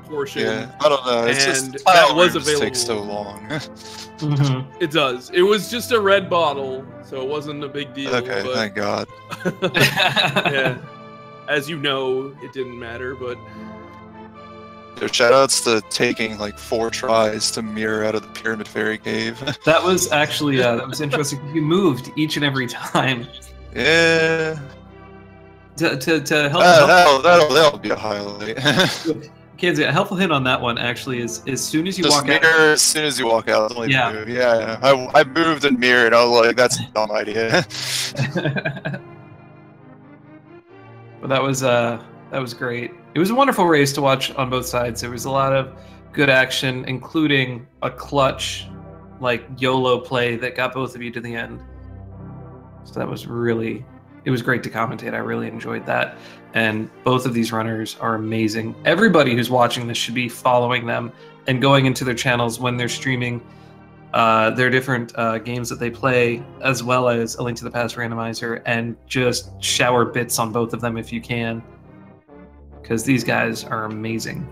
portion. Yeah, I don't know. It's And just that was just available. takes so long. It does. It was just a red bottle, so it wasn't a big deal. Okay, but, thank God. yeah, as you know, it didn't matter. But Shoutouts to taking like 4 tries to mirror out of the Pyramid Fairy Cave. That was actually that was interesting. You moved each and every time Yeah. to help. That'll be a highlight. Kids, a helpful hint on that one actually is as soon as you Just walk mirror out. as soon as you walk out. Only Yeah. move. Yeah. I moved and mirrored. I was like, that's a dumb idea. But that was great. It was a wonderful race to watch on both sides. There was a lot of good action, including a clutch, like YOLO play that got both of you to the end. So that was it was great to commentate. I really enjoyed that. And both of these runners are amazing. Everybody who's watching this should be following them and going into their channels when they're streaming their different games that they play, as well as A Link to the Past Randomizer, and just shower bits on both of them if you can, because these guys are amazing.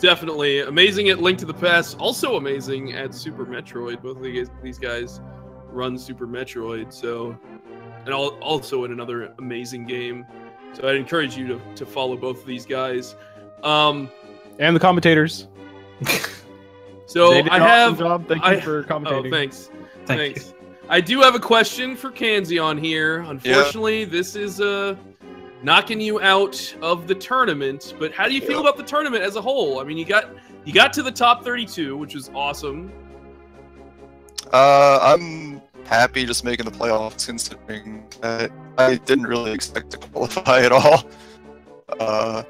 definitely amazing at Link to the Past. Also amazing at Super Metroid. Both of these guys run Super Metroid. So, and also in another amazing game. So I'd encourage you to follow both of these guys. And the commentators. So They did I an have. awesome job. Thank you for commentating. Oh, thanks. Thank Thanks. I do have a question for Kanzeon here. Unfortunately, this is knocking you out of the tournament. But how do you feel about the tournament as a whole? I mean, you got to the top 32, which is awesome. I'm happy just making the playoffs, considering that I didn't really expect to qualify at all. I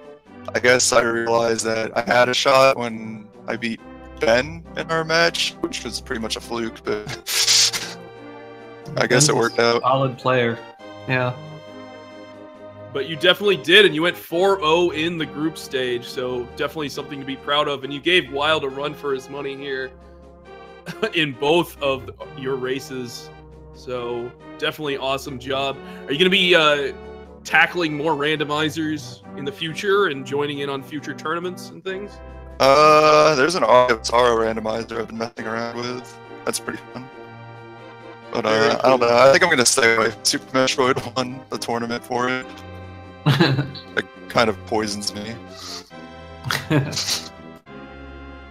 guess I realized that I had a shot when I beat Ben in our match, which was pretty much a fluke, but I guess it worked out. Solid player. Yeah. But you definitely did, and you went 4-0 in the group stage, so definitely something to be proud of. And you gave Wild a run for his money here in both of your races, so definitely awesome job. Are you going to be tackling more randomizers in the future and joining in on future tournaments and things? There's an Taro randomizer I've been messing around with. That's pretty fun. But I don't know. I think I'm gonna stay away from Super Metroid won the tournament for it. It kind of poisons me.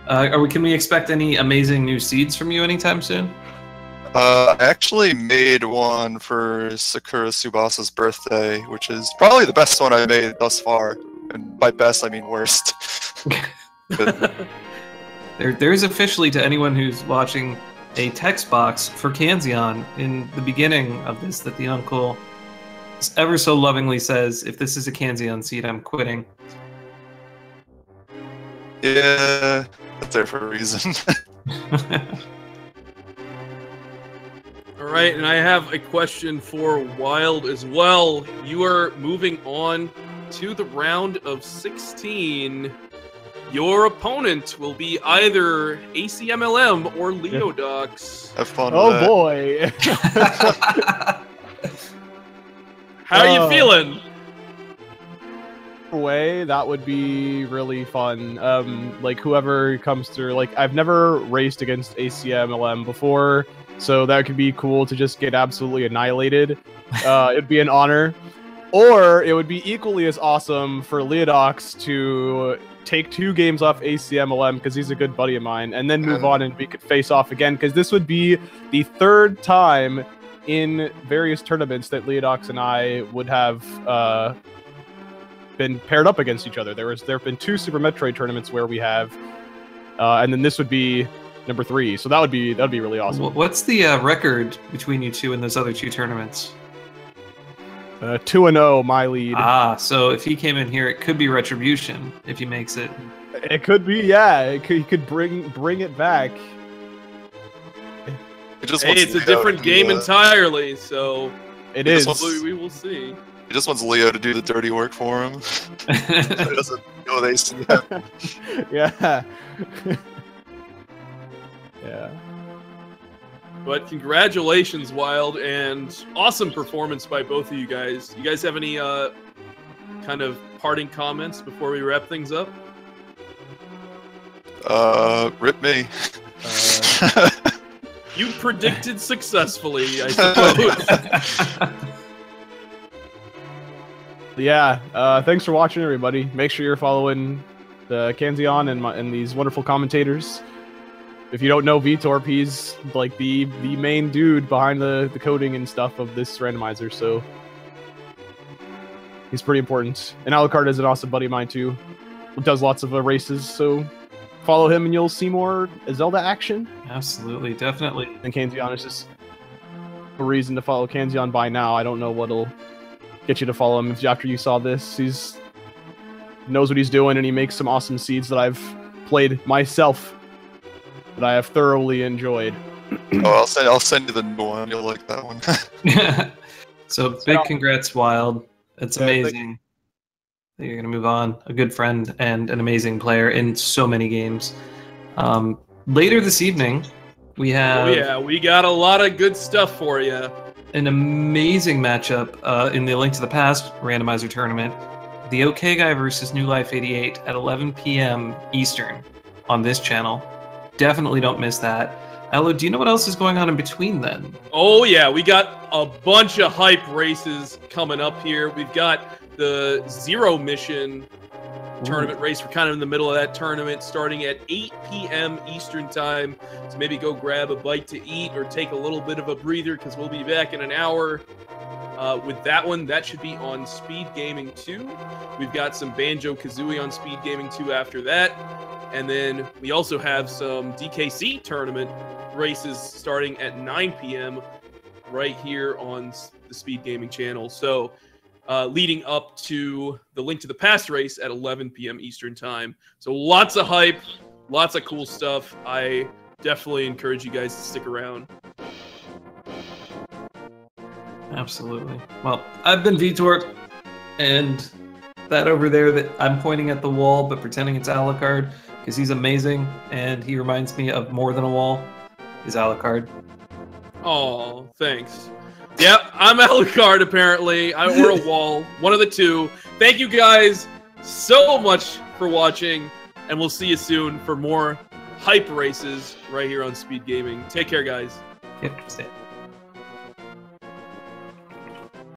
Can we expect any amazing new seeds from you anytime soon? I actually made one for Sakura Tsubasa's birthday, which is probably the best one I made thus far. And by best, I mean worst. There's officially, to anyone who's watching, a text box for Kanzeon in the beginning of this that the uncle ever so lovingly says, "If this is a Kanzeon seed, I'm quitting." Yeah, that's there for a reason. All right, and I have a question for Wild as well. You are moving on to the round of 16. Your opponent will be either ACMLM or Leodox. Have fun with Oh that. boy. How are you feeling? Way that would be really fun. Like whoever comes through, like I've never raced against ACMLM before, so that could be cool to just get absolutely annihilated. It'd be an honor. Or it would be equally as awesome for Leodox to take 2 games off ACMLM because he's a good buddy of mine, and then move on and we could face off again, because this would be the 3rd time in various tournaments that Leodox and I would have been paired up against each other. There have been 2 Super Metroid tournaments where we have, and then this would be number 3. So that'd be really awesome. What's the record between you two in those other 2 tournaments? 2-0, my lead. Ah, so if he came in here, it could be retribution if he makes it. It could be, yeah. He could bring it back. Hey, it's a different game entirely, so It is. we will see. He just wants Leo to do the dirty work for him. He doesn't go with ACM. Yeah. Yeah. But congratulations, Wild, and awesome performance by both of you guys. You guys have any kind of parting comments before we wrap things up? Rip me. You predicted successfully, I suppose. Yeah, thanks for watching, everybody. Make sure you're following the Kanzeon and these wonderful commentators. If you don't know Vitor, he's like the main dude behind the coding and stuff of this randomizer, so he's pretty important. And Alucard is an awesome buddy of mine too. He does lots of races, so follow him and you'll see more Zelda action. Absolutely, definitely. And Kanzeon is just a reason to follow Kanzeon by now. I don't know what'll get you to follow him after you saw this. He's knows what he's doing, and he makes some awesome seeds that I've played myself that I have thoroughly enjoyed. Oh, I'll send you the new one. You'll like that one. So big congrats, Wild. It's amazing that you're going to move on. A good friend and an amazing player in so many games. Later this evening, we have... Oh yeah, we got a lot of good stuff for you. An amazing matchup in the Link to the Past randomizer tournament. The OK Guy versus New Life 88 at 11 p.m. Eastern on this channel. Definitely don't miss that. Alo, do you know what else is going on in between then? Oh yeah, we got a bunch of hype races coming up here. We've got the Zero Mission tournament race. We're kind of in the middle of that tournament, starting at 8 p.m. Eastern time. So maybe go grab a bite to eat or take a little bit of a breather because we'll be back in an hour. With that one, that should be on Speed Gaming 2. We've got some Banjo-Kazooie on Speed Gaming 2 after that. And then we also have some DKC tournament races starting at 9 p.m. right here on the Speed Gaming channel. So leading up to the Link to the Past race at 11 p.m. Eastern time. So lots of hype, lots of cool stuff. I definitely encourage you guys to stick around. Absolutely. Well, I've been Vitor, and that over there that I'm pointing at the wall but pretending it's Alucard because he's amazing and he reminds me of more than a wall is Alucard. Oh, thanks. Yep, I'm Alucard apparently. Or a wall. One of the two. Thank you guys so much for watching, and we'll see you soon for more hype races right here on Speed Gaming. Take care, guys. Yep, stay.